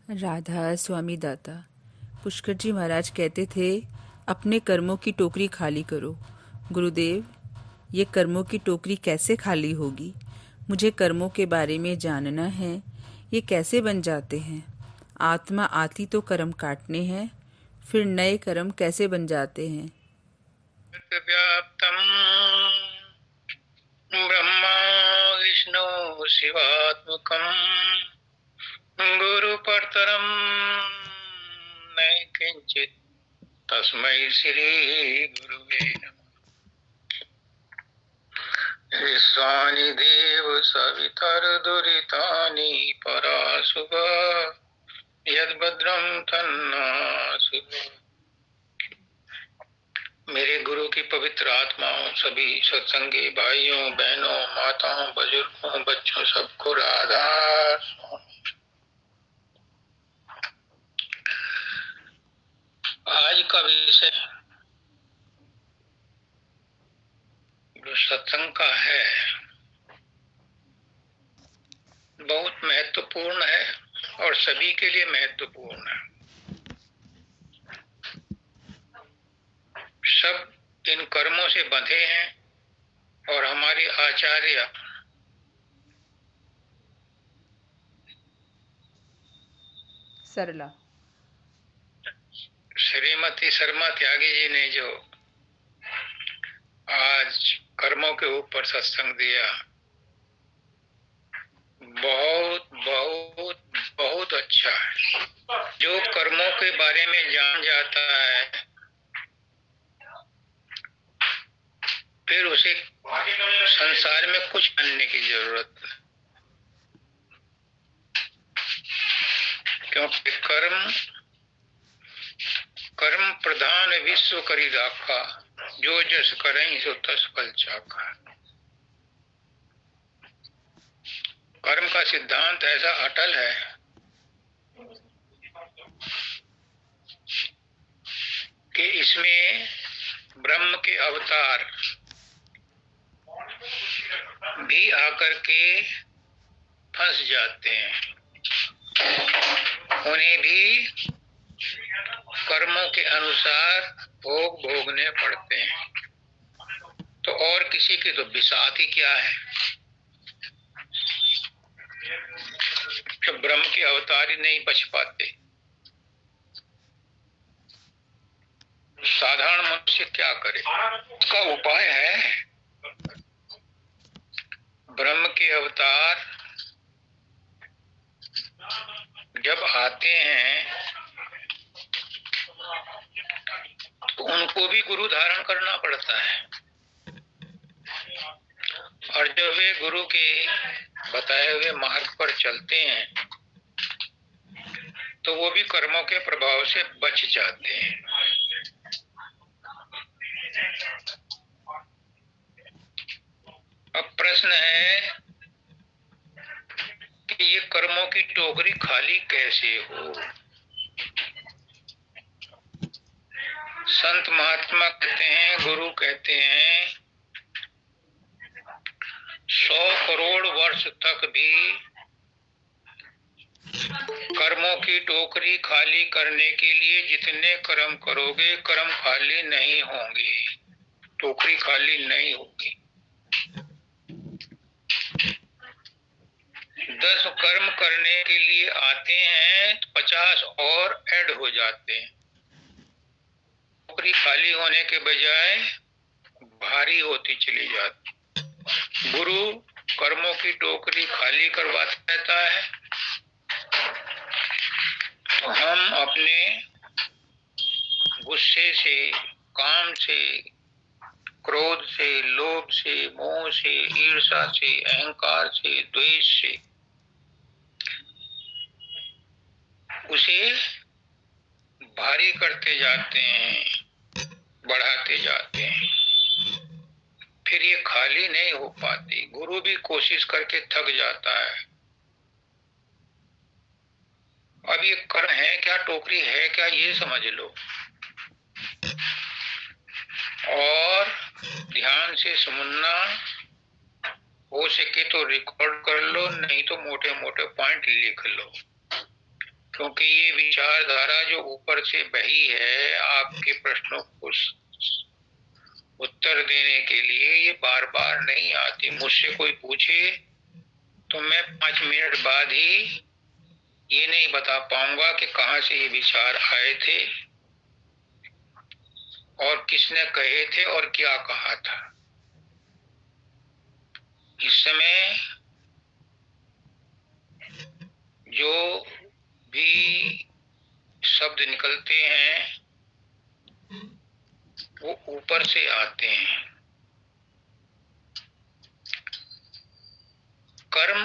राधा स्वामी दाता। पुष्कर जी महाराज कहते थे, अपने कर्मों की टोकरी खाली करो। गुरुदेव, ये कर्मों की टोकरी कैसे खाली होगी? मुझे कर्मों के बारे में जानना है। ये कैसे बन जाते हैं? आत्मा आती तो कर्म काटने हैं, फिर नए कर्म कैसे बन जाते हैं? व्याप्तम ब्रह्मा विष्णु शिवात्मकम गुरु परतरम न किंचित तस्मै श्री गुरुवे नमः। विश्वानि देव सवितर्दुरितानि पराशुभ यद्भद्रं तन्नाशु। मेरे गुरु की पवित्र आत्माओं, सभी सत्संगी भाइयों बहनों, माताओं, बुजुर्गों, बच्चों, सबको राधा। आज का विषय जो सत्संग का है बहुत महत्वपूर्ण है और सभी के लिए महत्वपूर्ण है। सब इन कर्मों से बंधे हैं और हमारे आचार्य सरला श्रीमती शर्मा त्यागी जी ने जो आज कर्मों के ऊपर सत्संग दिया, बहुत बहुत बहुत अच्छा है। जो कर्मों के बारे में जान जाता है फिर उसे संसार में कुछ जानने की जरूरत है, क्योंकि कर्म कर्म प्रधान विश्व करी राखा, जो जस करें सो तस फल चाखा। कर्म का सिद्धांत ऐसा अटल है कि इसमें ब्रह्म के अवतार भी आकर के फंस जाते हैं। उन्हें भी कर्मों के अनुसार भोग भोगने पड़ते हैं। तो और किसी की तो बिसात ही क्या है, जब ब्रह्म के अवतार ही नहीं बच पाते, साधारण मनुष्य क्या करे? उसका उपाय है ब्रह्म के अवतार जब आते हैं तो उनको भी गुरु धारण करना पड़ता है, और जब वे गुरु के बताए हुए मार्ग पर चलते हैं तो वो भी कर्मों के प्रभाव से बच जाते हैं। अब प्रश्न है कि ये कर्मों की टोकरी खाली कैसे हो? संत महात्मा कहते हैं, गुरु कहते हैं, 100 करोड़ वर्ष तक भी कर्मों की टोकरी खाली करने के लिए जितने कर्म करोगे कर्म खाली नहीं होंगे, टोकरी खाली नहीं होगी। 10 कर्म करने के लिए आते हैं तो 50 और ऐड हो जाते हैं। टोकरी खाली होने के बजाय भारी होती चली जाती। गुरु कर्मों की टोकरी खाली करवाता रहता है तो हम अपने गुस्से से, काम से, क्रोध से, लोभ से, मोह से, ईर्ष्या से, अहंकार से, द्वेष से उसे भारी करते जाते हैं, बढ़ाते जाते हैं, फिर ये खाली नहीं हो पाती। गुरु भी कोशिश करके थक जाता है। अब ये कर्म है क्या, टोकरी है क्या, ये समझ लो और ध्यान से सुनना, हो सके तो रिकॉर्ड कर लो, नहीं तो मोटे मोटे पॉइंट लिख लो। क्योंकि ये विचारधारा जो ऊपर से बही है आपके प्रश्नों को उत्तर देने के लिए, ये बार बार नहीं आती। मुझसे कोई पूछे तो मैं 5 मिनट बाद ही ये नहीं बता पाऊंगा कि कहाँ से ये विचार आए थे और किसने कहे थे और क्या कहा था। इस समय जो भी शब्द निकलते हैं वो ऊपर से आते हैं। कर्म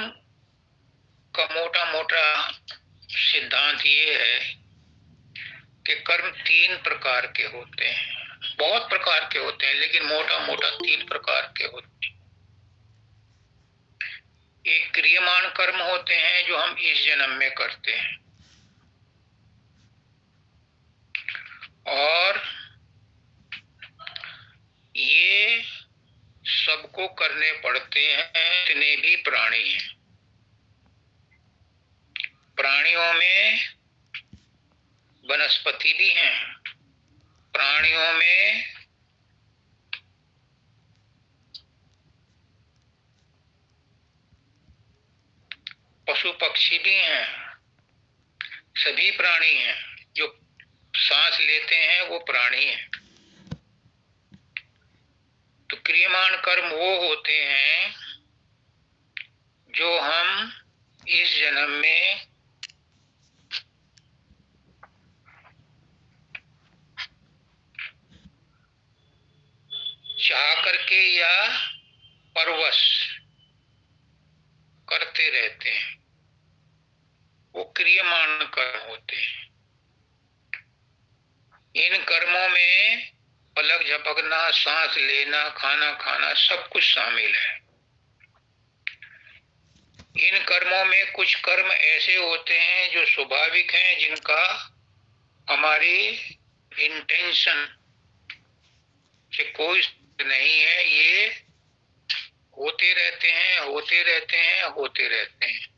का मोटा मोटा सिद्धांत ये है कि कर्म 3 प्रकार के होते हैं। बहुत प्रकार के होते हैं लेकिन मोटा मोटा 3 प्रकार के होते हैं। एक क्रियमाण कर्म होते हैं जो हम इस जन्म में करते हैं, और ये सबको करने पड़ते हैं जितने भी प्राणी हैं। प्राणियों में वनस्पति भी हैं, प्राणियों में पशु पक्षी भी हैं, सभी प्राणी हैं। जो सांस लेते हैं वो प्राणी हैं। तो क्रियमाण कर्म वो होते हैं जो हम इस जन्म में चाह करके या परवश करते रहते हैं, वो क्रियमाण कर्म होते हैं। इन कर्मों में पलक झपकना, सांस लेना, खाना खाना सब कुछ शामिल है। इन कर्मों में कुछ कर्म ऐसे होते हैं जो स्वाभाविक हैं, जिनका हमारी इंटेंशन से कोई नहीं है, ये होते रहते हैं, होते रहते हैं, होते रहते हैं।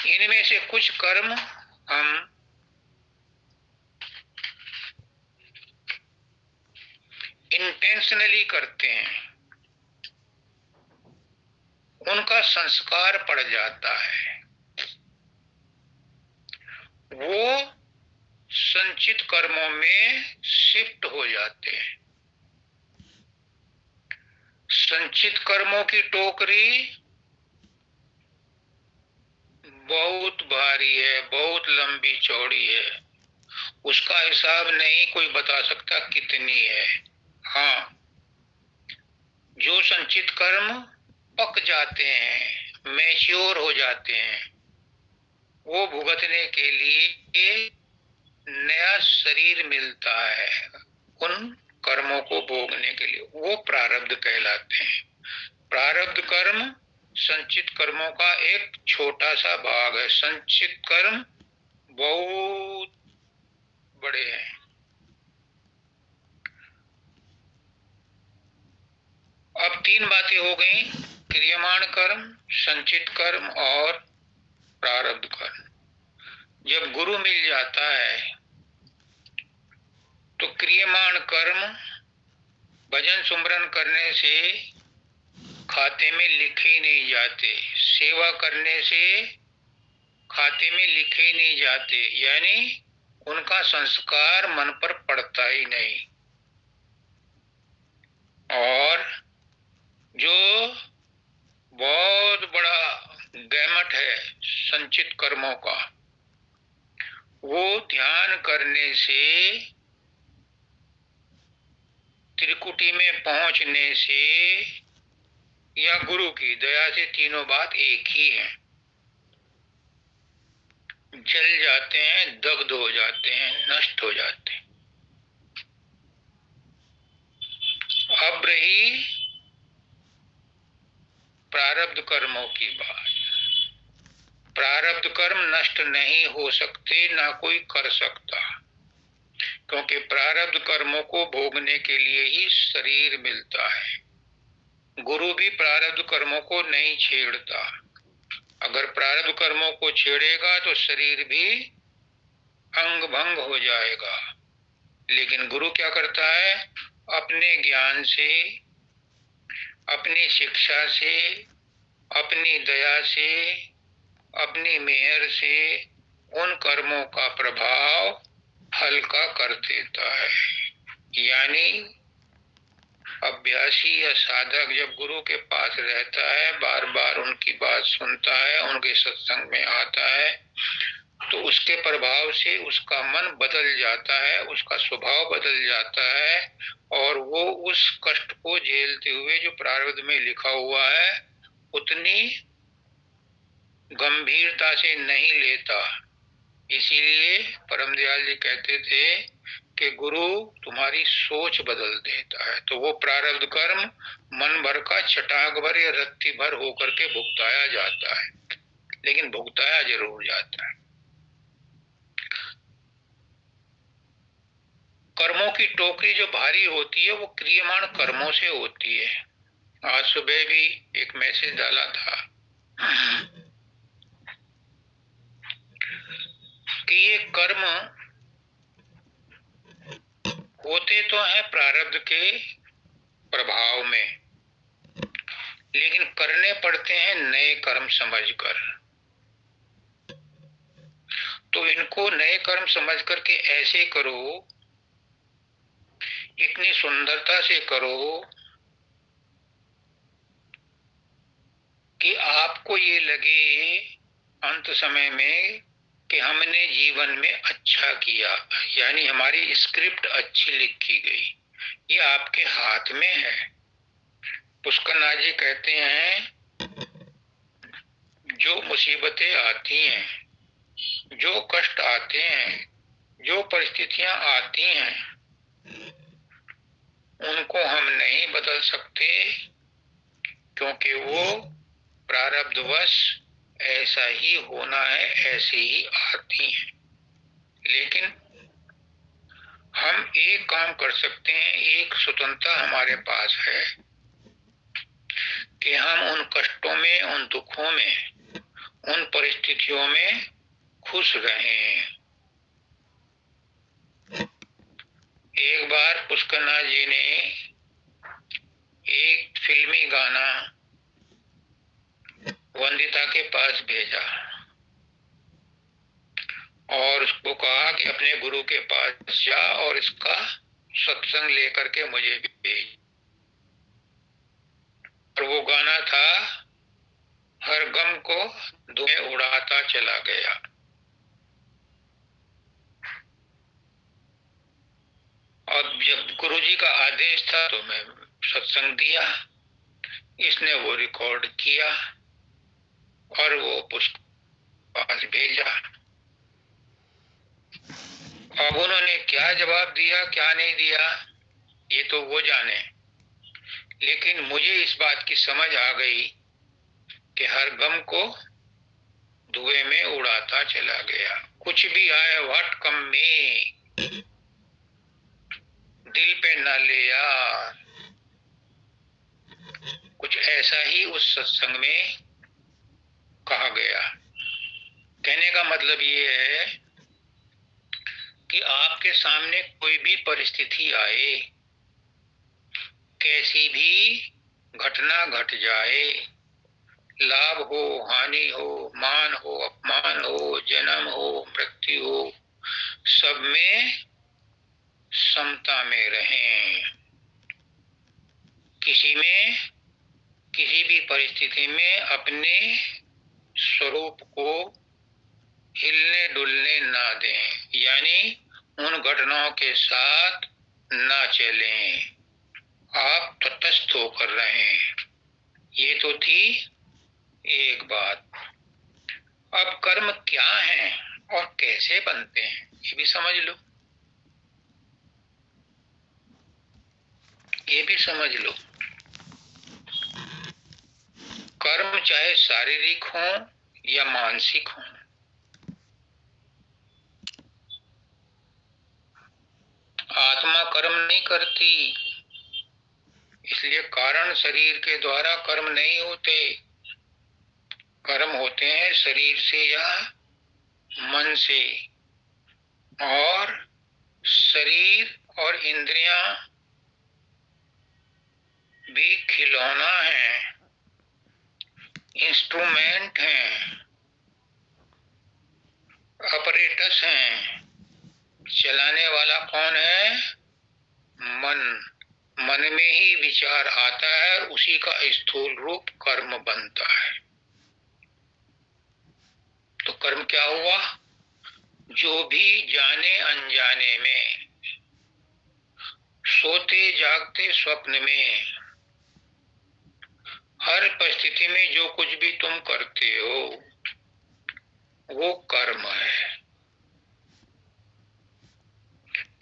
इनमें से कुछ कर्म हम इंटेंशनली करते हैं, उनका संस्कार पड़ जाता है, वो संचित कर्मों में शिफ्ट हो जाते हैं। संचित कर्मों की टोकरी बहुत भारी है, बहुत लंबी चौड़ी है, उसका हिसाब नहीं कोई बता सकता कितनी है। हाँ, जो संचित कर्म पक जाते हैं, मैच्योर हो जाते हैं, वो भुगतने के लिए नया शरीर मिलता है। उन कर्मों को भोगने के लिए वो प्रारब्ध कहलाते हैं। प्रारब्ध कर्म संचित कर्मों का एक छोटा सा भाग है। संचित कर्म बहुत बड़े हैं। अब 3 बातें हो गई, क्रियमाण कर्म, संचित कर्म और प्रारब्ध कर्म। जब गुरु मिल जाता है तो क्रियमाण कर्म भजन सुमरन करने से खाते में लिखे नहीं जाते, सेवा करने से खाते में लिखे नहीं जाते, यानी उनका संस्कार मन पर पड़ता ही नहीं। और जो बहुत बड़ा गैमट है संचित कर्मों का, वो ध्यान करने से, त्रिकुटी में पहुंचने से या गुरु की दया से, तीनों बात एक ही है, जल जाते हैं, दग्ध हो जाते हैं, नष्ट हो जाते हैं। अब रही प्रारब्ध कर्मों की बात। प्रारब्ध कर्म नष्ट नहीं हो सकते, ना कोई कर सकता, क्योंकि प्रारब्ध कर्मों को भोगने के लिए ही शरीर मिलता है। गुरु भी प्रारब्ध कर्मों को नहीं छेड़ता। अगर प्रारब्ध कर्मों को छेड़ेगा तो शरीर भी अंग भंग हो जाएगा। लेकिन गुरु क्या करता है, अपने ज्ञान से, अपनी शिक्षा से, अपनी दया से, अपनी मेहर से उन कर्मों का प्रभाव हल्का कर देता है। यानी अभ्यासी या साधक जब गुरु के पास रहता है, बार बार उनकी बात सुनता है, उनके सत्संग में आता है, तो उसके प्रभाव से उसका मन बदल जाता है, उसका स्वभाव बदल जाता है, और वो उस कष्ट को झेलते हुए जो प्रारब्ध में लिखा हुआ है उतनी गंभीरता से नहीं लेता। इसीलिए परम दयाल जी कहते थे कि गुरु तुम्हारी सोच बदल देता है। तो वो प्रारब्ध कर्म मन भर का चटाक भर या रत्ती भर होकर के भुगताया जाता है, लेकिन भुगताया जरूर जाता है। कर्मों की टोकरी जो भारी होती है वो क्रियमाण कर्मों से होती है। आज सुबह भी एक मैसेज डाला था कि ये कर्म होते तो हैं प्रारब्ध के प्रभाव में, लेकिन करने पड़ते हैं नए कर्म समझकर। तो इनको नए कर्म समझ करके ऐसे करो, इतनी सुंदरता से करो कि आपको ये लगे अंत समय में कि हमने जीवन में अच्छा किया, यानी हमारी स्क्रिप्ट अच्छी लिखी गई। ये आपके हाथ में है। पुष्करनाथ जी कहते हैं जो मुसीबतें आती हैं, जो कष्ट आते हैं, जो परिस्थितियां आती हैं, उनको हम नहीं बदल सकते, क्योंकि वो प्रारब्धवश ऐसा ही होना है, ऐसे ही आती हैं। लेकिन हम एक काम कर सकते हैं, एक स्वतंत्रता हमारे पास है कि हम उन कष्टों में, उन दुखों में, उन परिस्थितियों में खुश रहें। एक बार पुष्करनाथ जी ने एक फिल्मी गाना वंदिता के पास भेजा और उसको कहा कि अपने गुरु के पास जा और इसका सत्संग लेकर के मुझे भी भेज। और वो गाना था, हर गम को धुएं उड़ाता चला गया। और जब गुरुजी का आदेश था तो मैं सत्संग दिया। इसने वो रिकॉर्ड किया और वो पुष्प पास भेजा। अब उन्होंने क्या जवाब दिया, क्या नहीं दिया, ये तो वो जाने। लेकिन मुझे इस बात की समझ आ गई कि हर गम को धुएं में उड़ाता चला गया। कुछ भी आए, व्हाट कम में, दिल पे ना ले यार। कुछ ऐसा ही उस सत्संग में कहा गया। कहने का मतलब ये है कि आपके सामने कोई भी परिस्थिति आए, कैसी भी घटना घट जाए, लाभ हो, हानि हो, मान हो, अपमान हो, जन्म हो, मृत्यु हो, सब में समता में रहें। किसी में, किसी भी परिस्थिति में अपने स्वरूप को हिलने डुलने ना दें, यानी उन घटनाओं के साथ ना चलें, आप तटस्थ होकर रहें। ये तो थी एक बात। अब कर्म क्या है और कैसे बनते हैं ये भी समझ लो, ये भी समझ लो। कर्म चाहे शारीरिक हो या मानसिक हो, आत्मा कर्म नहीं करती, इसलिए कारण शरीर के द्वारा कर्म नहीं होते। कर्म होते हैं शरीर से या मन से, और शरीर और इंद्रियां भी खिलौना है, इंस्ट्रूमेंट हैं, ऑपरेटर्स हैं। चलाने वाला कौन है? मन। मन में ही विचार आता है और उसी का स्थूल रूप कर्म बनता है। तो कर्म क्या हुआ? जो भी जाने अनजाने में, सोते जागते स्वप्न में, हर परिस्थिति में जो कुछ भी तुम करते हो वो कर्म है।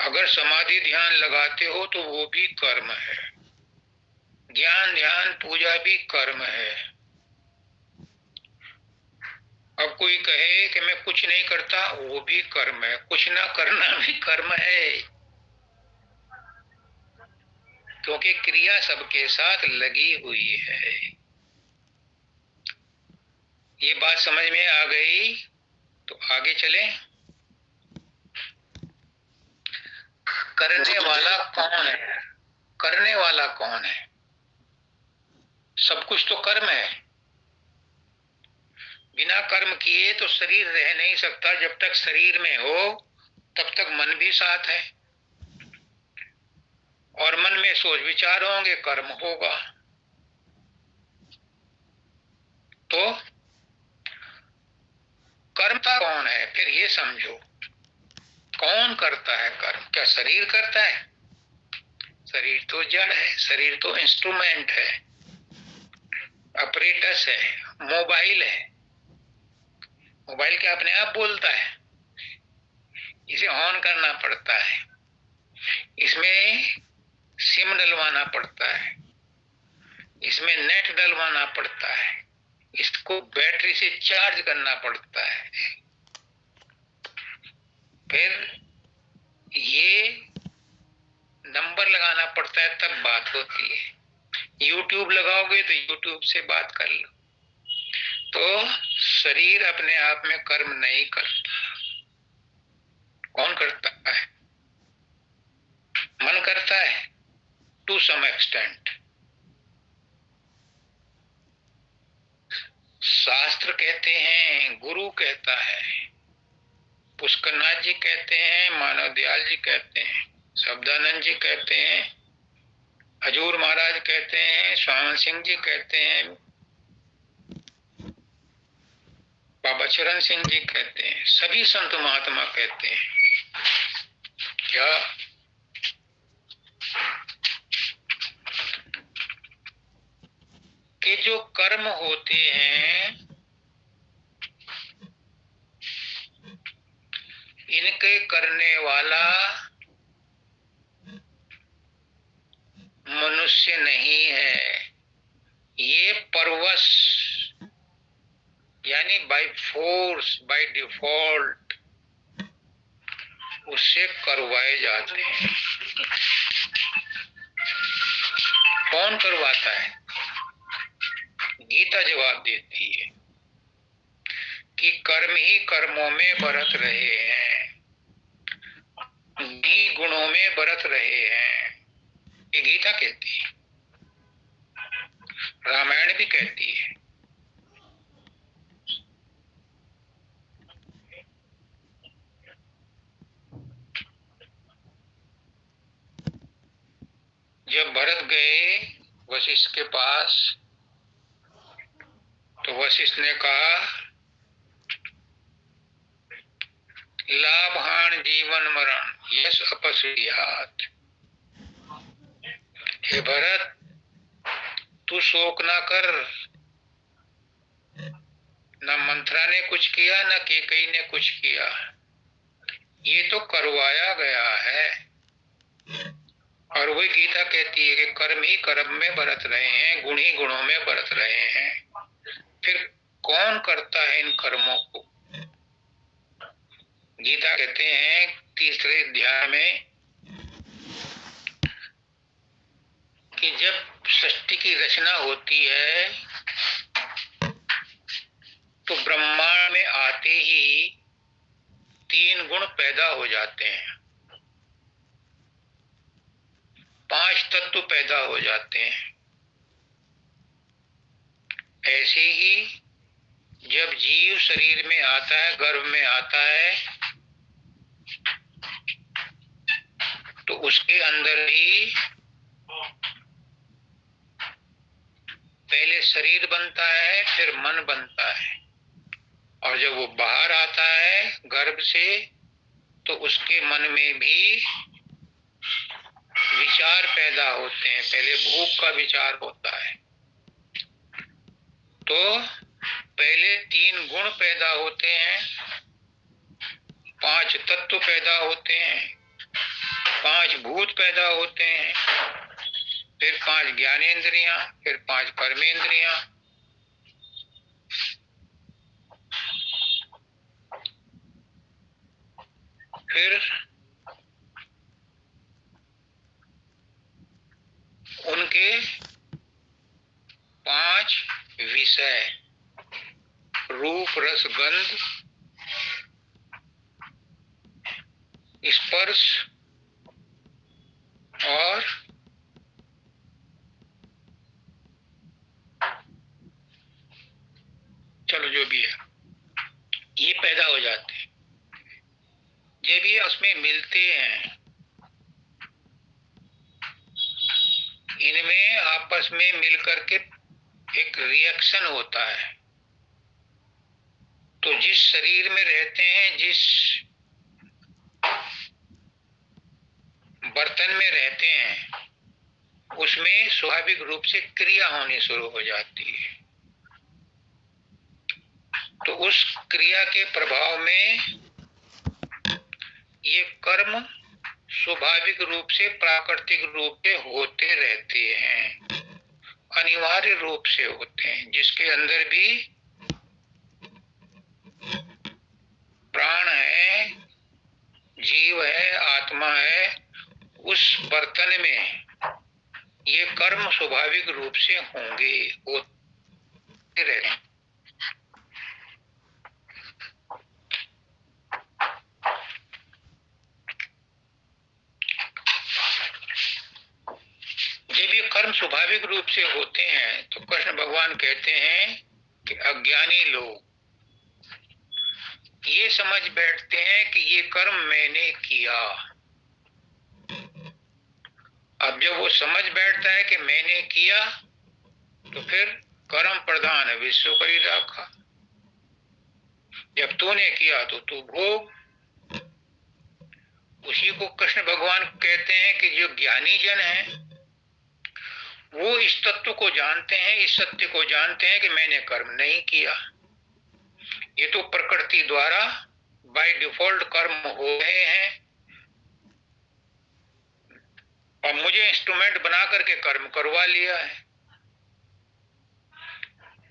अगर समाधि ध्यान लगाते हो तो वो भी कर्म है। ज्ञान ध्यान पूजा भी कर्म है। अब कोई कहे कि मैं कुछ नहीं करता, वो भी कर्म है। कुछ ना करना भी कर्म है, क्योंकि क्रिया सबके साथ लगी हुई है। ये बात समझ में आ गई तो आगे चले। करने वाला कौन है? करने वाला कौन है? सब कुछ तो कर्म है। बिना कर्म किए तो शरीर रह नहीं सकता। जब तक शरीर में हो तब तक मन भी साथ है, और मन में सोच विचार होंगे, कर्म होगा। तो कर्ता कौन है? फिर ये समझो, कौन करता है कर्म? क्या शरीर करता है? शरीर तो जड़ है, शरीर तो इंस्ट्रूमेंट है, ऑपरेटर्स है, मोबाइल है। मोबाइल क्या अपने आप बोलता है? इसे ऑन करना पड़ता है, इसमें सिम डलवाना पड़ता है, इसमें नेट डलवाना पड़ता है, इसको बैटरी से चार्ज करना पड़ता है, फिर ये नंबर लगाना पड़ता है, तब बात होती है। यूट्यूब लगाओगे तो यूट्यूब से बात कर लो। तो शरीर अपने आप में कर्म नहीं करता। कौन करता है? मन करता है टू सम एक्सटेंट। शास्त्र कहते हैं, गुरु कहता है, पुष्करनाथ जी कहते हैं, मानव दयाल जी कहते हैं, शब्दानंद जी कहते हैं, हजूर महाराज कहते हैं, स्वामी सिंह जी कहते हैं, बाबा चरण सिंह जी कहते हैं, सभी संत महात्मा कहते हैं। क्या? कि जो कर्म होते हैं इनके करने वाला मनुष्य नहीं है। ये परवश, यानी बाय फोर्स, बाय डिफॉल्ट उससे करवाए जाते हैं। कौन करवाता है? गीता जवाब देती है कि कर्म ही कर्मों में बरत रहे हैं, ही गुणों में बरत रहे हैं। ये गीता कहती है, रामायण भी कहती है। जब भरत गए वशिष्ठ के पास तो वशिष्ठ ने कहा, लाभान जीवन मरण यश अपसृयात्। हे भरत, तू शोक ना कर। न मंथरा ने कुछ किया, न कैकेयी ने कुछ किया, ये तो करवाया गया है। और वही गीता कहती है कि कर्म ही कर्म में बरत रहे हैं, गुण ही गुणों में बरत रहे हैं। फिर कौन करता है इन कर्मों को? गीता कहते हैं तीसरे अध्याय में कि जब सृष्टि की रचना होती है ब्रह्मांड में आते ही 3 गुण पैदा हो जाते हैं, 5 तत्व पैदा हो जाते हैं। ऐसे ही जब जीव शरीर में आता है, गर्भ में आता है, तो उसके अंदर ही पहले शरीर बनता है, फिर मन बनता है, और जब वो बाहर आता है गर्भ से, तो उसके मन में भी विचार पैदा होते हैं। पहले भूख का विचार होता है, तो पहले 3 गुण पैदा होते हैं, 5 तत्व पैदा होते हैं, 5 भूत पैदा होते हैं, फिर 5 ज्ञानेंद्रियां, फिर 5 कर्मेंद्रियां, फिर उनके 5 विषय, रूप रस गंध स्पर्श और चलो जो भी है, ये पैदा हो जाते हैं। जब ये उसमें मिलते हैं, इनमें आपस में मिलकर के एक रिएक्शन होता है। तो जिस शरीर में रहते हैं, जिस बर्तन में रहते हैं, उसमें स्वाभाविक रूप से क्रिया होनी शुरू हो जाती है। तो उस क्रिया के प्रभाव में ये कर्म स्वाभाविक रूप से, प्राकृतिक रूप से होते रहते हैं, अनिवार्य रूप से होते हैं। जिसके अंदर भी प्राण है, जीव है, आत्मा है, उस बर्तन में ये कर्म स्वाभाविक रूप से होंगे, होते रहते हैं। जब ये कर्म स्वाभाविक रूप से होते हैं, तो कृष्ण भगवान कहते हैं कि अज्ञानी लोग ये समझ बैठते हैं कि ये कर्म मैंने किया। अब जब वो समझ बैठता है कि मैंने किया, तो फिर कर्म प्रधान विश्व करी राखा। जब तूने किया तो तू भोग। उसी को कृष्ण भगवान कहते हैं कि जो ज्ञानी जन है, वो इस तत्व को जानते हैं, इस सत्य को जानते हैं कि मैंने कर्म नहीं किया। ये तो प्रकृति द्वारा बाय डिफॉल्ट कर्म हो गए हैं, और मुझे इंस्ट्रूमेंट बना करके कर्म करवा लिया है,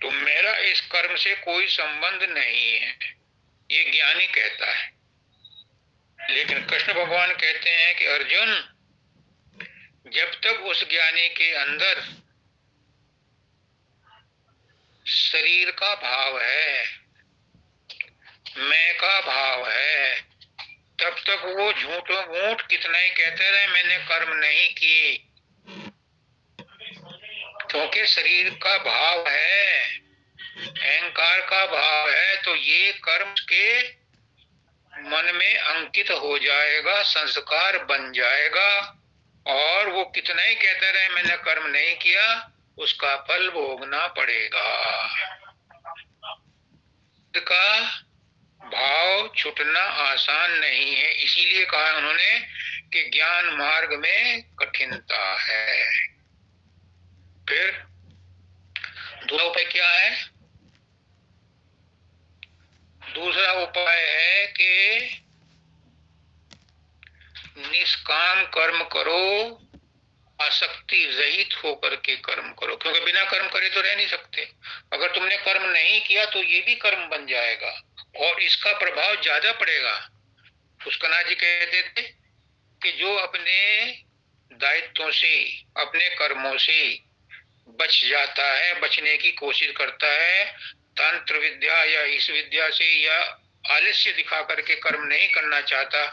तो मेरा इस कर्म से कोई संबंध नहीं है, ये ज्ञानी कहता है। लेकिन कृष्ण भगवान कहते हैं कि अर्जुन, जब तक उस ज्ञानी के अंदर शरीर का भाव है, मैं का भाव है, तब तक वो झूठों मूठ कितना ही कहते रहे मैंने कर्म नहीं किए। क्योंकि शरीर का भाव है, अहंकार का भाव है, तो ये कर्म के मन में अंकित हो जाएगा, संस्कार बन जाएगा, और वो कितना ही कहते रहे मैंने कर्म नहीं किया, उसका फल भोगना पड़ेगा। का भाव छूटना आसान नहीं है, इसीलिए कहा उन्होंने कि ज्ञान मार्ग में कठिनता है। फिर दूसरा उपाय क्या है? दूसरा उपाय है कि निष्काम कर्म करो, आसक्ति रहित होकर के कर्म करो, क्योंकि बिना कर्म करे तो रह नहीं सकते। अगर तुमने कर्म नहीं किया तो ये भी कर्म बन जाएगा, और इसका प्रभाव ज्यादा पड़ेगा। पुष्कना जी कहते थे कि जो अपने दायित्वों से, अपने कर्मों से बच जाता है, बचने की कोशिश करता है, तंत्र विद्या या इस विद्या से या आलस्य दिखा करके कर्म नहीं करना चाहता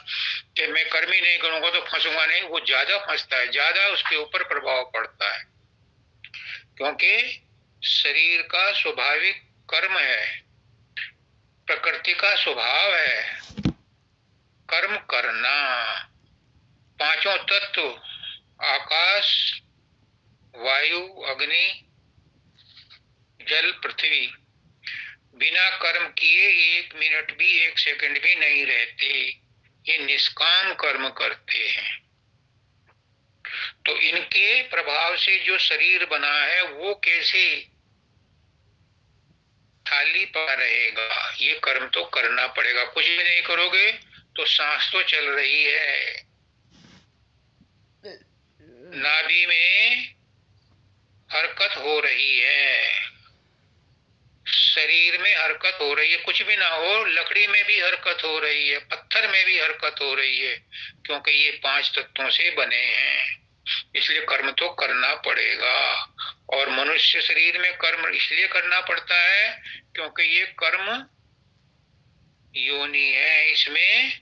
कि मैं कर्म ही नहीं करूंगा तो फंसूंगा नहीं, वो ज्यादा फंसता है, ज्यादा उसके ऊपर प्रभाव पड़ता है। क्योंकि शरीर का स्वाभाविक कर्म है, प्रकृति का स्वभाव है कर्म करना। पांचों तत्व आकाश, वायु, अग्नि, जल, पृथ्वी बिना कर्म किए एक मिनट भी, एक सेकंड भी नहीं रहते। ये निष्काम कर्म करते हैं। तो इनके प्रभाव से जो शरीर बना है वो कैसे खाली पड़ा रहेगा? ये कर्म तो करना पड़ेगा। कुछ भी नहीं करोगे तो सांस तो चल रही है, नाभि में हरकत हो रही है, शरीर में हरकत हो रही है। कुछ भी ना हो, लकड़ी में भी हरकत हो रही है, पत्थर में भी हरकत हो रही है, क्योंकि ये पांच तत्वों से बने हैं। इसलिए कर्म तो करना पड़ेगा। और मनुष्य शरीर में कर्म इसलिए करना पड़ता है क्योंकि ये कर्म योनि है, इसमें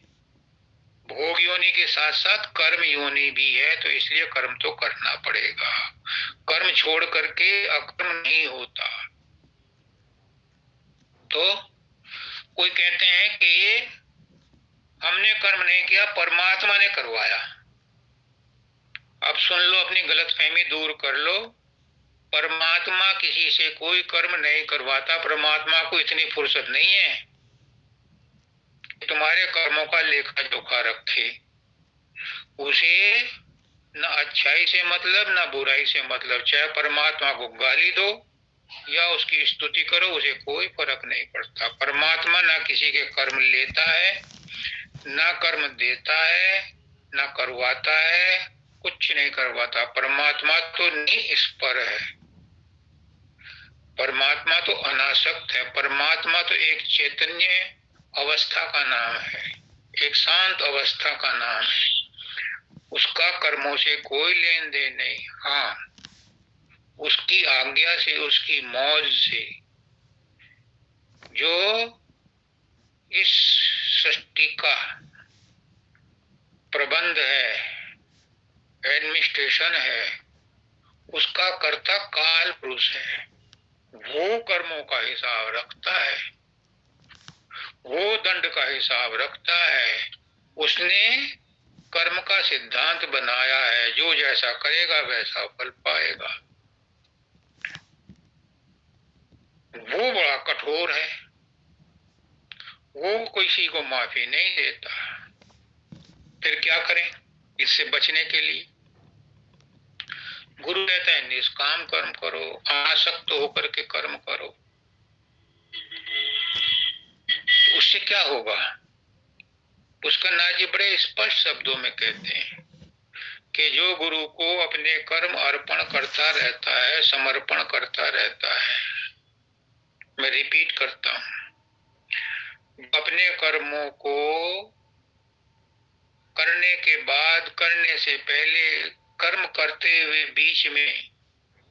भोग योनि के साथ साथ कर्म योनि भी है, तो इसलिए कर्म तो करना पड़ेगा। कर्म छोड़ करके अकर्म नहीं होता। तो कोई कहते हैं कि ये हमने कर्म नहीं किया, परमात्मा ने करवाया। अब सुन लो, अपनी गलतफहमी दूर कर लो। परमात्मा किसी से कोई कर्म नहीं करवाता। परमात्मा को इतनी फुर्सत नहीं है कि तुम्हारे कर्मों का लेखा जोखा रखे। उसे न अच्छाई से मतलब न बुराई से मतलब। चाहे परमात्मा को गाली दो या उसकी स्तुति करो, उसे कोई फर्क नहीं पड़ता। परमात्मा ना किसी के कर्म लेता है, ना कर्म देता है, ना करवाता है, कुछ नहीं करवाता। परमात्मा तो निष्पर है, परमात्मा तो अनासक्त है, परमात्मा तो एक चैतन्य अवस्था का नाम है, एक शांत अवस्था का नाम है। उसका कर्मों से कोई लेन देन नहीं। हाँ, उसकी आज्ञा से, उसकी मौज से जो इस सृष्टि का प्रबंध है, एडमिनिस्ट्रेशन है, उसका कर्ता काल पुरुष है। वो कर्मों का हिसाब रखता है, वो दंड का हिसाब रखता है। उसने कर्म का सिद्धांत बनाया है, जो जैसा करेगा वैसा फल पाएगा। वो बड़ा कठोर है, वो किसी को माफी नहीं देता। फिर क्या करें इससे बचने के लिए? गुरु कहता है निष्काम कर्म करो, आसक्त होकर के कर्म करो। तो उससे क्या होगा? उसका नाजी बड़े स्पष्ट शब्दों में कहते हैं कि जो गुरु को अपने कर्म अर्पण करता रहता है, समर्पण करता रहता है, मैं रिपीट करता हूं, अपने कर्मों को करने के बाद, करने से पहले, कर्म करते हुए बीच में,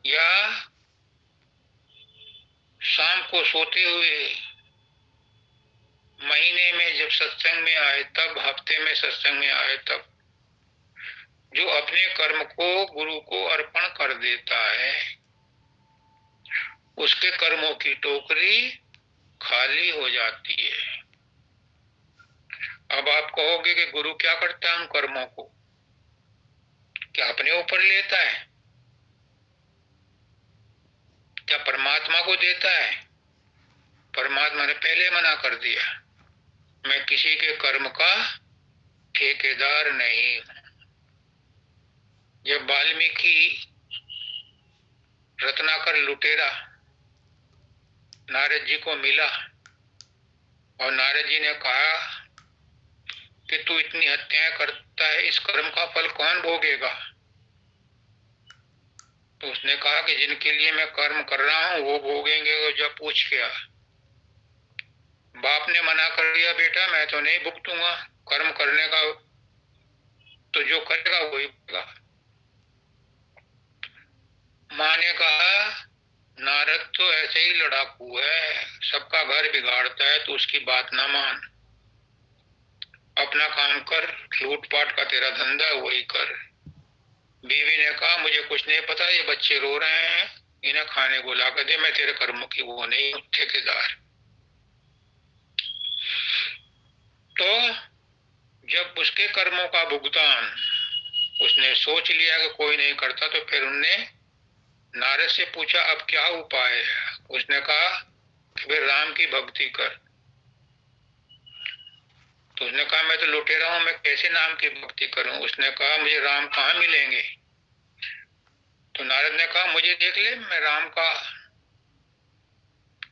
या शाम को सोते हुए, महीने में जब सत्संग में आए तब, हफ्ते में सत्संग में आए तब, जो अपने कर्म को गुरु को अर्पण कर देता है, उसके कर्मों की टोकरी खाली हो जाती है। अब आप कहोगे कि गुरु क्या करता है उन कर्मों को? क्या अपने ऊपर लेता है? क्या परमात्मा को देता है? परमात्मा ने पहले मना कर दिया, मैं किसी के कर्म का ठेकेदार नहीं हूं। जब वाल्मीकि रत्नाकर लुटेरा नारद जी को मिला और नारद जी ने कहा कि तू इतनी हत्याएं करता है, इस कर्म का फल कौन भोगेगा? तो उसने कहा कि जिनके लिए मैं कर्म कर रहा हूं वो भोगेंगे। और जब पूछ गया, बाप ने मना कर दिया, बेटा मैं तो नहीं भुगतूंगा कर्म करने का, तो जो करेगा वही भोगेगा। माँ ने कहा नारद तो ऐसे ही लड़ाकू है, सबका घर बिगाड़ता है, तो उसकी बात ना मान, अपना काम कर, लूटपाट का तेरा धंधा है वही कर। बीवी ने कहा मुझे कुछ नहीं पता, ये बच्चे रो रहे हैं, इन्हें खाने को ला कर दे, मैं तेरे कर्मों की वो नहीं हूं ठेकेदार। तो जब उसके कर्मों का भुगतान उसने सोच लिया कि कोई नहीं करता, तो फिर उनने नारद से पूछा अब क्या उपाय है। उसने कहा कि फिर राम की भक्ति कर। तो उसने कहा मैं तो लुटेरा हूं, मैं कैसे नाम की भक्ति करूं। उसने कहा मुझे राम कहाँ मिलेंगे। तो नारद ने कहा मुझे देख ले, मैं राम का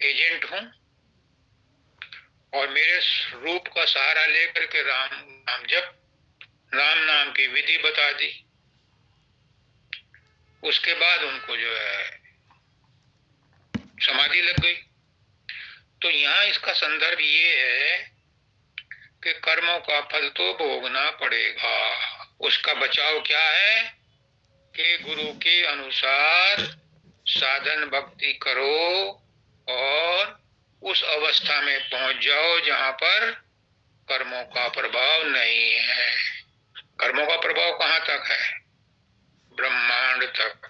एजेंट हूं, और मेरे रूप का सहारा लेकर के राम नाम जप, राम नाम की विधि बता दी। उसके बाद उनको जो है समाधि लग गई। तो यहाँ इसका संदर्भ ये है कि कर्मों का फल तो भोगना पड़ेगा। उसका बचाव क्या है कि गुरु के अनुसार साधन भक्ति करो और उस अवस्था में पहुंच जाओ जहां पर कर्मों का प्रभाव नहीं है। कर्मों का प्रभाव कहाँ तक है? ब्रह्मांड तक।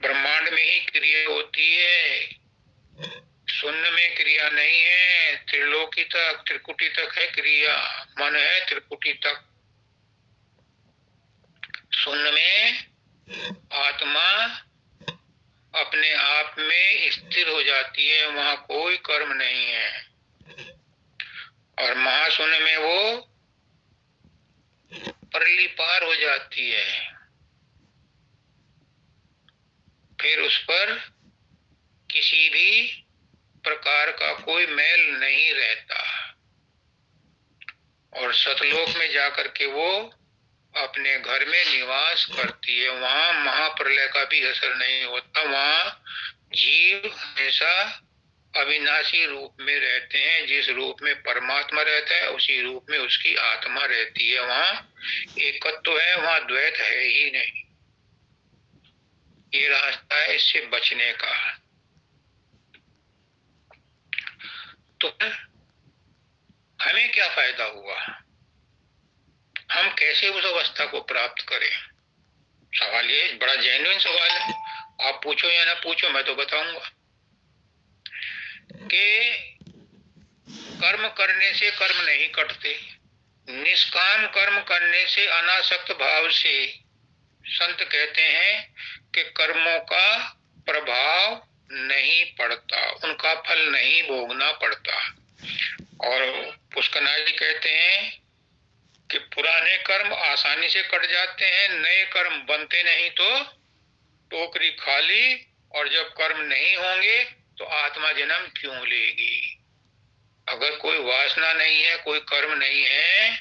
ब्रह्मांड में ही क्रिया होती है, शून्य में क्रिया नहीं है। त्रिलोकी तक, त्रिकुटी तक है क्रिया, मन है त्रिकुटी तक। शून्य में आत्मा अपने आप में स्थिर हो जाती है, वहां कोई कर्म नहीं है। और महाशून्य में वो परली पार हो जाती है, फिर उस पर किसी भी प्रकार का कोई मैल नहीं रहता। और सतलोक में जाकर के वो अपने घर में निवास करती है, वहां महाप्रलय का भी असर नहीं होता। वहां जीव हमेशा अविनाशी रूप में रहते हैं, जिस रूप में परमात्मा रहता है उसी रूप में उसकी आत्मा रहती है। वहां एकत्व है, वहां द्वैत है ही नहीं। ये रास्ता है इससे बचने का। तो हमें क्या फायदा हुआ, हम कैसे उस अवस्था को प्राप्त करें? सवाल ये बड़ा जेन्युइन सवाल है। आप पूछो या ना पूछो, मैं तो बताऊंगा कि कर्म करने से कर्म नहीं कटते। निष्काम कर्म करने से, अनासक्त भाव से, संत कहते हैं कि कर्मों का प्रभाव नहीं पड़ता, उनका फल नहीं भोगना पड़ता। और पुष्कनाथ जी कहते हैं कि पुराने कर्म आसानी से कट जाते हैं, नए कर्म बनते नहीं तो टोकरी खाली। और जब कर्म नहीं होंगे तो आत्मा जन्म क्यों लेगी? अगर कोई वासना नहीं है, कोई कर्म नहीं है,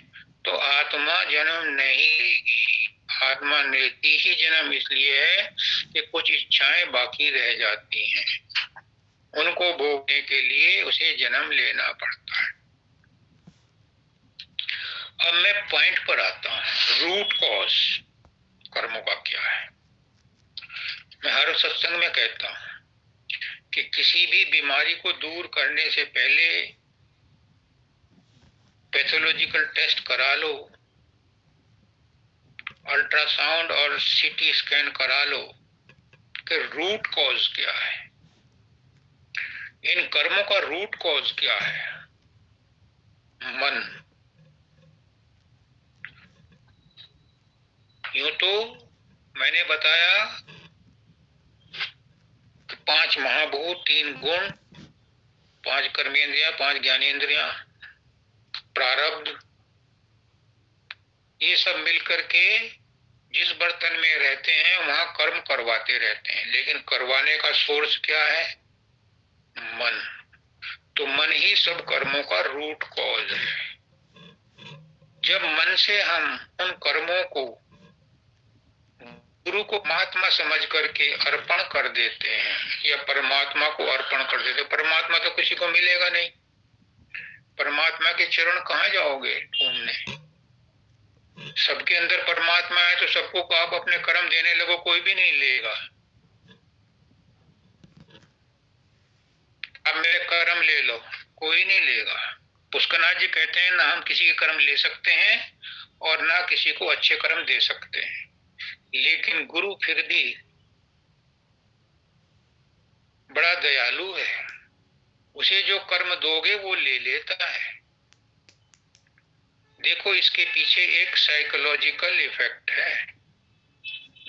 तो आत्मा जन्म नहीं लेगी। आत्मा लेती ही जन्म इसलिए है कि कुछ इच्छाएं बाकी रह जाती हैं, उनको भोगने के लिए उसे जन्म लेना पड़ता है। अब मैं पॉइंट पर आता हूं, रूट कॉज कर्मों का क्या है। मैं हर सत्संग में कहता हूं कि किसी भी बीमारी को दूर करने से पहले पैथोलॉजिकल टेस्ट करा लो, अल्ट्रासाउंड और सीटी स्कैन करा लो कि रूट कॉज क्या है, इन कर्मों का रूट कॉज क्या है। मन। यूं तो मैंने बताया कि 5 महाभूत, 3 गुण, 5 कर्मेंद्रियां, 5 ज्ञानेंद्रियां, प्रारब्ध, ये सब मिलकर के जिस बर्तन में रहते हैं वहां कर्म करवाते रहते हैं। लेकिन करवाने का सोर्स क्या है? मन। तो मन ही सब कर्मों का रूट कॉज है। जब मन से हम उन कर्मों को गुरु को महात्मा समझ करके अर्पण कर देते हैं या परमात्मा को अर्पण कर देते, परमात्मा तो किसी को मिलेगा नहीं। परमात्मा के चरण कहाँ जाओगे ढूंढने? सबके अंदर परमात्मा है, तो सबको आप अपने कर्म देने लगो, कोई भी नहीं लेगा। आप मेरे कर्म ले लो, कोई नहीं लेगा। पुष्करनाथ जी कहते हैं ना हम किसी के कर्म ले सकते हैं और ना किसी को अच्छे कर्म दे सकते हैं, लेकिन गुरु फिर भी बड़ा दयालु है, उसे जो कर्म दोगे वो ले लेता है। देखो इसके पीछे एक साइकोलॉजिकल इफेक्ट है,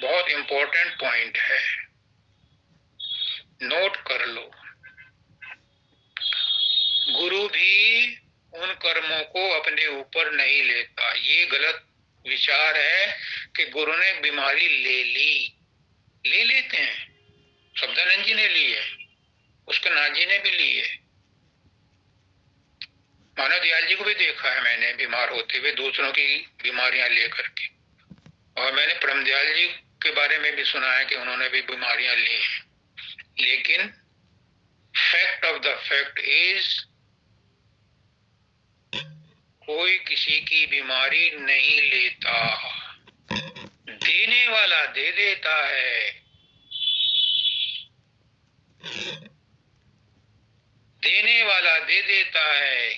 बहुत इंपॉर्टेंट पॉइंट है, नोट कर लो। गुरु भी उन कर्मों को अपने ऊपर नहीं लेता। ये गलत विचार है कि गुरु ने बीमारी ले ली। ले लेते हैं, शब्दानंद जी ने ली है, पुष्करनाथ जी ने भी ली है, मानव दयाल जी को भी देखा है मैंने बीमार होते हुए दूसरों की बीमारियां लेकर के, और मैंने परम दयाल जी के बारे में भी सुना है कि उन्होंने भी बीमारियां ली हैं। लेकिन fact of the fact is कोई किसी की बीमारी नहीं लेता, देने वाला दे देता है। देने वाला दे देता है,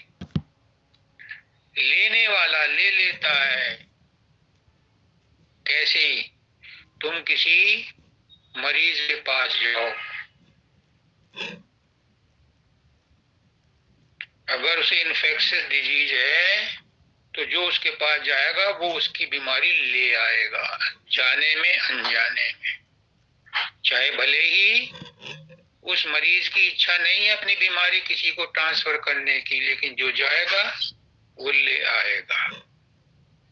लेने वाला ले लेता है। कैसे? तुम किसी मरीज के पास जाओ, अगर उसे इन्फेक्शियस डिजीज है तो जो उसके पास जाएगा वो उसकी बीमारी ले आएगा, जाने में अनजाने में। चाहे भले ही उस मरीज की इच्छा नहीं है अपनी बीमारी किसी को ट्रांसफर करने की, लेकिन जो जाएगा वो ले आएगा।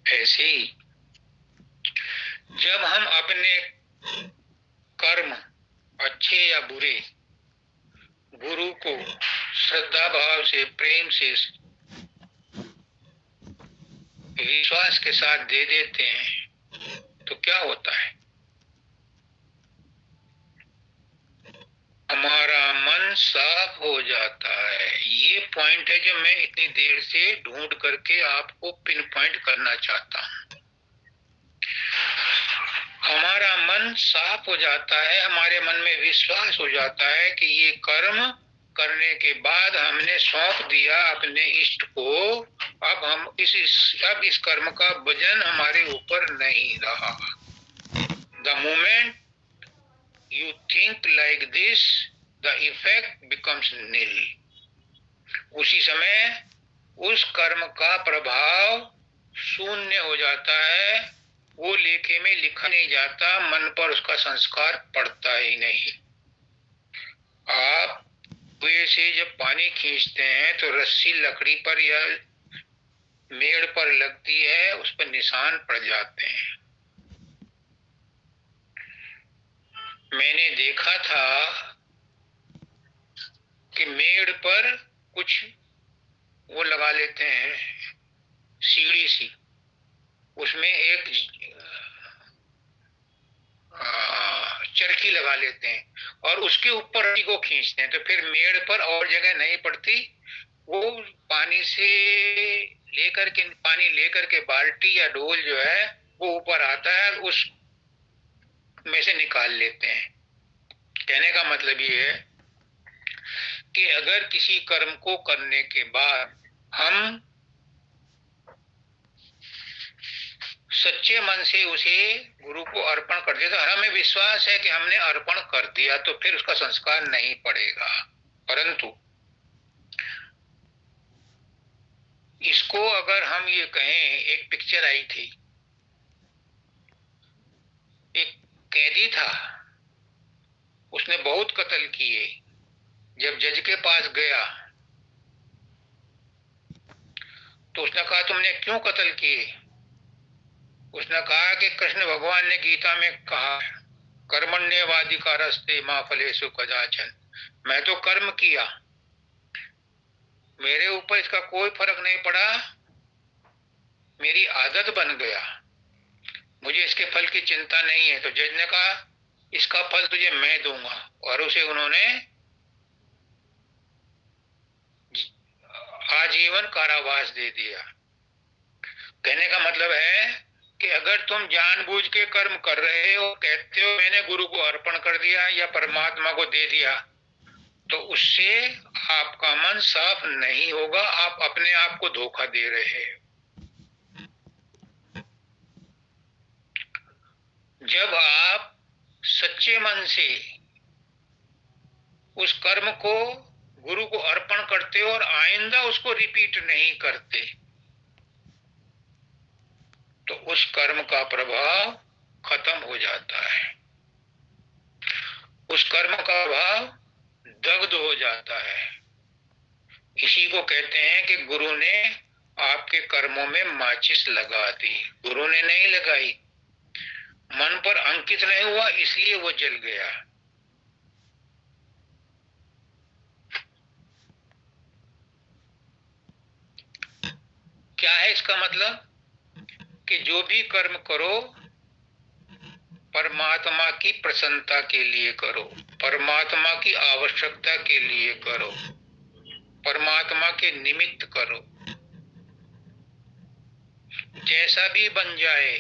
ऐसे ही जब हम अपने कर्म अच्छे या बुरे गुरु को श्रद्धा भाव से, प्रेम से, विश्वास के साथ दे देते हैं तो क्या होता है? हमारा मन साफ हो जाता है। ये पॉइंट है जो मैं इतनी देर से ढूंढ करके आपको पिन पॉइंट करना चाहता हूं। हमारा मन साफ हो जाता है, हमारे मन में विश्वास हो जाता है कि ये कर्म करने के बाद हमने सौंप दिया अपने इष्ट को, अब हम अब इस कर्म का वजन हमारे ऊपर नहीं रहा। The moment you think like this, the effect becomes nil. उसी समय उस कर्म का प्रभाव शून्य हो जाता है, वो लेखे में लिखा नहीं जाता, मन पर उसका संस्कार पड़ता ही नहीं। आप कुएं से जब पानी खींचते हैं तो रस्सी लकड़ी पर या मेड़ पर लगती है, उस पर निशान पड़ जाते हैं। मैंने देखा था कि मेड़ पर कुछ वो लगा लेते हैं सीढ़ी सी, उसमें एक चरखी लगा लेते हैं और उसके ऊपर रस्सी को खींचते हैं, तो फिर मेड़ पर और जगह नहीं पड़ती, वो पानी से पानी लेकर के बाल्टी या डोल जो है वो ऊपर आता है, उस में से निकाल लेते हैं। कहने का मतलब ये है कि अगर किसी कर्म को करने के बाद हम सच्चे मन से उसे गुरु को अर्पण कर दिया, तो हमें विश्वास है कि हमने अर्पण कर दिया, तो फिर उसका संस्कार नहीं पड़ेगा। परंतु इसको अगर हम ये कहें, एक पिक्चर आई थी, एक कैदी था, उसने बहुत कत्ल किए, जब जज के पास गया तो उसने कहा तुमने क्यों कत्ल किए? उसने कहा कि कृष्ण भगवान ने गीता में कहा कर्मण्येवाधिकारस्ते मा फलेषु कदाचन, मैं तो कर्म किया, मेरे ऊपर इसका कोई फर्क नहीं पड़ा, मेरी आदत बन गया, मुझे इसके फल की चिंता नहीं है। तो जज ने कहा इसका फल तुझे मैं दूंगा, और उसे उन्होंने आजीवन कारावास दे दिया। कहने का मतलब है कि अगर तुम जानबूझ के कर्म कर रहे हो, कहते हो मैंने गुरु को अर्पण कर दिया या परमात्मा को दे दिया, तो उससे आपका मन साफ नहीं होगा, आप अपने आप को धोखा दे रहे हैं। जब आप सच्चे मन से उस कर्म को गुरु को अर्पण करते हो और आइंदा उसको रिपीट नहीं करते, तो उस कर्म का प्रभाव खत्म हो जाता है, उस कर्म का प्रभाव दग्ध हो जाता है। इसी को कहते हैं कि गुरु ने आपके कर्मों में माचिस लगा दी। गुरु ने नहीं लगाई, मन पर अंकित नहीं हुआ, इसलिए वो जल गया। क्या है इसका मतलब? कि जो भी कर्म करो परमात्मा की प्रसन्नता के लिए करो, परमात्मा की आवश्यकता के लिए करो, परमात्मा के निमित्त करो। जैसा भी बन जाए,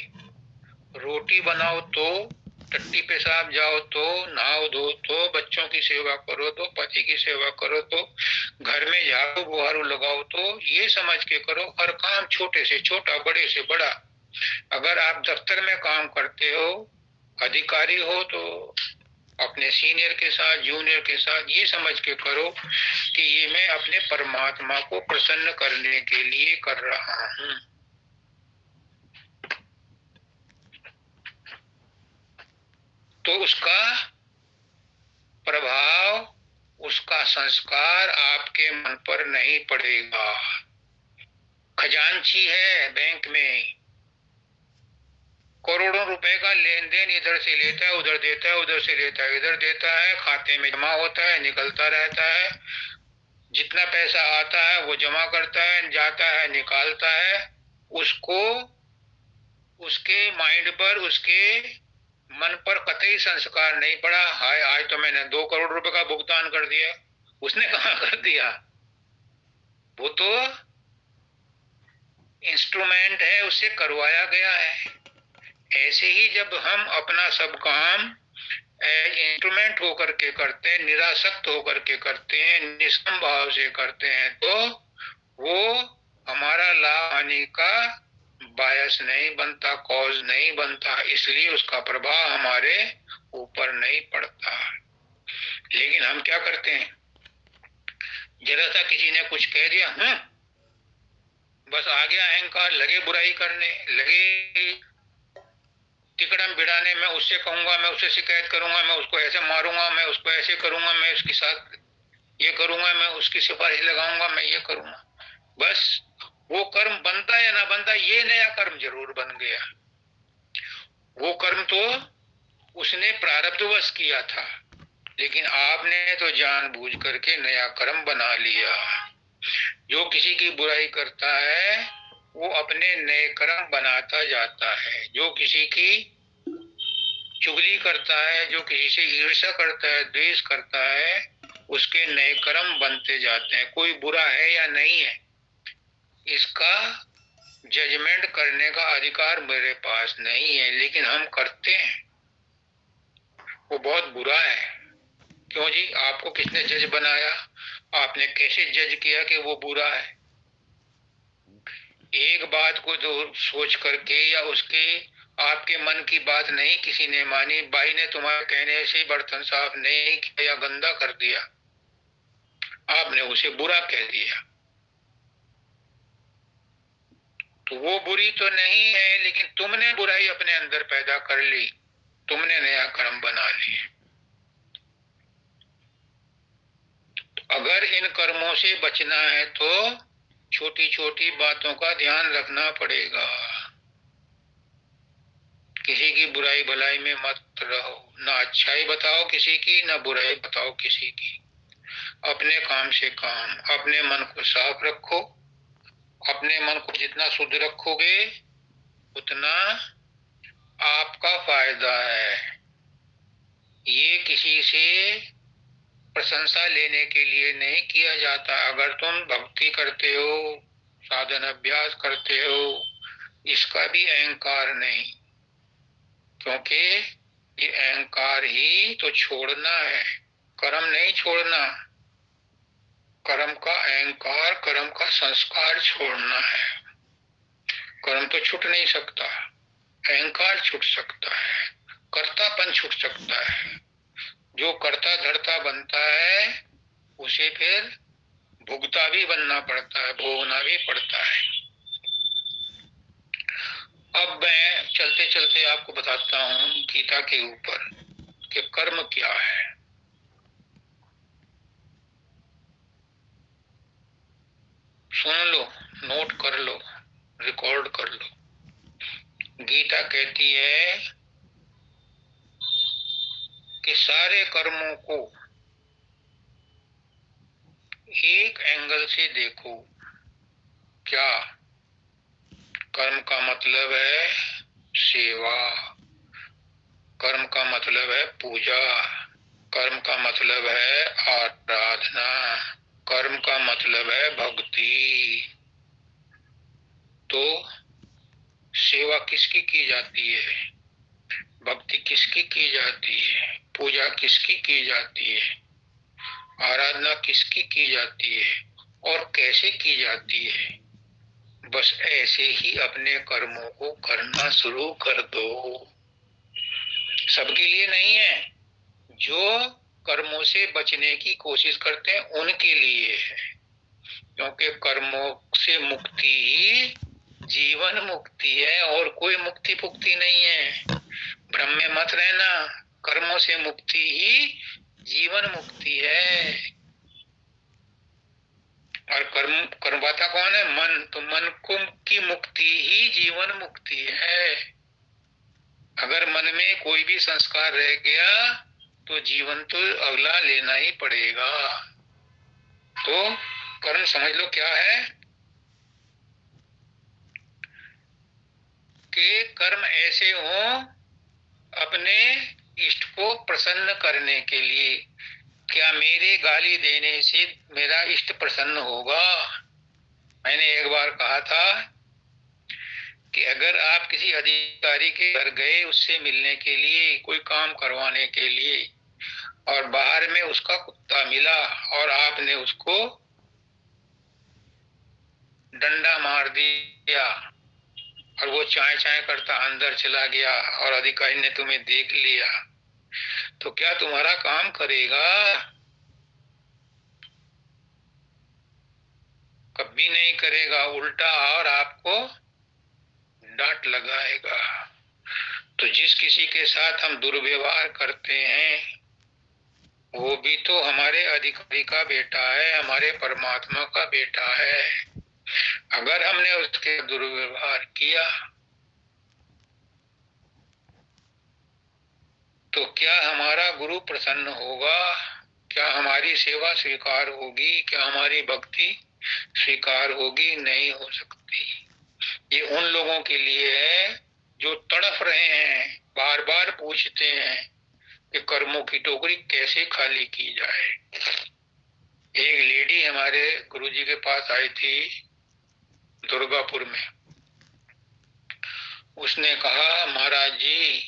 रोटी बनाओ तो, टट्टी पेशाब जाओ तो, नहाओ धो तो, बच्चों की सेवा करो तो, पति की सेवा करो तो, घर में झाड़ू बुहारू लगाओ तो, ये समझ के करो। हर काम छोटे से छोटा, बड़े से बड़ा। अगर आप दफ्तर में काम करते हो, अधिकारी हो, तो अपने सीनियर के साथ, जूनियर के साथ ये समझ के करो कि ये मैं अपने परमात्मा को प्रसन्न करने के लिए कर रहा हूं। तो उसका प्रभाव, उसका संस्कार आपके मन पर नहीं पड़ेगा। खजांची है बैंक में, करोड़ों रुपए का लेन देन इधर से लेता है, उधर देता है, उधर से लेता है, इधर देता है, खाते में जमा होता है, निकलता रहता है। जितना पैसा आता है वो जमा करता है, जाता है, निकालता है। उसको, उसके माइंड पर, उसके मन पर कतई संस्कार नहीं पड़ा। हाय, आज तो मैंने 2 करोड़ रुपए का भुगतान कर दिया। उसने कहाँ कर दिया? वो तो इंस्ट्रूमेंट है, उससे करवाया गया है। ऐसे ही जब हम अपना सब काम इंस्ट्रूमेंट होकर के करते हैं, निरासक्त होकर के करते हैं, निष्काम भाव से करते हैं, तो वो हमारा लाभ हानि का बायस नहीं बनता, कॉज नहीं बनता, इसलिए उसका प्रभाव हमारे ऊपर नहीं पड़ता। लेकिन हम क्या करते हैं, जरा सा किसी ने कुछ कह दिया, बस आ गया अहंकार, लगे बुराई करने, लगे तिकड़म बिड़ाने। मैं उससे कहूंगा, मैं उससे शिकायत करूंगा, मैं उसको ऐसे मारूंगा, मैं उसको ऐसे करूंगा, मैं उसके साथ ये करूंगा, मैं उसकी सिफारिश लगाऊंगा, मैं ये करूंगा। बस वो कर्म बनता या ना बनता, ये नया कर्म जरूर बन गया। वो कर्म तो उसने प्रारब्धवश किया था, लेकिन आपने तो जानबूझ करके नया कर्म बना लिया। जो किसी की बुराई करता है वो अपने नए कर्म बनाता जाता है। जो किसी की चुगली करता है, जो किसी से ईर्ष्या करता है, द्वेष करता है, उसके नए कर्म बनते जाते हैं। कोई बुरा है या नहीं है, इसका जजमेंट करने का अधिकार मेरे पास नहीं है, लेकिन हम करते हैं। वो बहुत बुरा है। क्यों जी? आपको किसने जज बनाया? आपने कैसे जज किया कि वो बुरा है? एक बात को तो सोच करके, या उसके आपके मन की बात नहीं किसी ने मानी, भाई ने तुम्हारे कहने से बर्तन साफ नहीं किया या गंदा कर दिया, आपने उसे बुरा कह दिया। तो वो बुरी तो नहीं है, लेकिन तुमने बुराई अपने अंदर पैदा कर ली, तुमने नया कर्म बना लिया। अगर इन कर्मों से बचना है तो छोटी छोटी बातों का ध्यान रखना पड़ेगा। किसी की बुराई भलाई में मत रहो, ना अच्छाई बताओ किसी की, ना बुराई बताओ किसी की। अपने काम से काम, अपने मन को साफ रखो। अपने मन को जितना शुद्ध रखोगे उतना आपका फायदा है। ये किसी से प्रशंसा लेने के लिए नहीं किया जाता। अगर तुम भक्ति करते हो, साधन अभ्यास करते हो, इसका भी अहंकार नहीं, क्योंकि ये अहंकार ही तो छोड़ना है, कर्म नहीं छोड़ना। कर्म का अहंकार, कर्म का संस्कार छोड़ना है। कर्म तो छूट नहीं सकता, अहंकार छूट सकता है, कर्तापन छूट सकता है। जो कर्ता धर्ता बनता है उसे फिर भुगता भी बनना पड़ता है, भोगना भी पड़ता है। अब मैं चलते चलते आपको बताता हूँ गीता के ऊपर कि कर्म क्या है। सुन लो, नोट कर लो, रिकॉर्ड कर लो। गीता कहती है कि सारे कर्मों को एक एंगल से देखो। क्या? कर्म का मतलब है सेवा, कर्म का मतलब है पूजा, कर्म का मतलब है आराधना, कर्म का मतलब है भक्ति। तो सेवा किसकी की जाती है, भक्ति किसकी की जाती है, पूजा किसकी की जाती है, आराधना किसकी की जाती है और कैसे की जाती है? बस ऐसे ही अपने कर्मों को करना शुरू कर दो। सबके लिए नहीं है, जो कर्मों से बचने की कोशिश करते हैं उनके लिए है। क्योंकि कर्मों से मुक्ति ही जीवन मुक्ति है, और कोई मुक्ति पुक्ति नहीं है। भ्रम में मत रहना, कर्मों से मुक्ति ही जीवन मुक्ति है। और कर्म करवाता कौन है? मन। तो मन को की मुक्ति ही जीवन मुक्ति है। अगर मन में कोई भी संस्कार रह गया तो जीवन तो अगला लेना ही पड़ेगा। तो कर्म समझ लो क्या है कि कर्म ऐसे हो अपने इष्ट को प्रसन्न करने के लिए। क्या मेरे गाली देने से मेरा इष्ट प्रसन्न होगा? मैंने एक बार कहा था कि अगर आप किसी अधिकारी के घर गए उससे मिलने के लिए, कोई काम करवाने के लिए, और बाहर में उसका कुत्ता मिला और आपने उसको डंडा मार दिया और वो चाय चाय करता अंदर चला गया और अधिकारी ने तुम्हें देख लिया, तो क्या तुम्हारा काम करेगा? कभी नहीं करेगा, उल्टा और आपको डांट लगाएगा। तो जिस किसी के साथ हम दुर्व्यवहार करते हैं वो भी तो हमारे अधिकारी का बेटा है, हमारे परमात्मा का बेटा है। अगर हमने उसके दुर्व्यवहार किया तो क्या हमारा गुरु प्रसन्न होगा? क्या हमारी सेवा स्वीकार होगी? क्या हमारी भक्ति स्वीकार होगी? नहीं हो सकती। ये उन लोगों के लिए है जो तड़फ रहे हैं, बार बार पूछते हैं कि कर्मों की टोकरी कैसे खाली की जाए। एक लेडी हमारे गुरुजी के पास आई थी दुर्गापुर में। उसने कहा, महाराज जी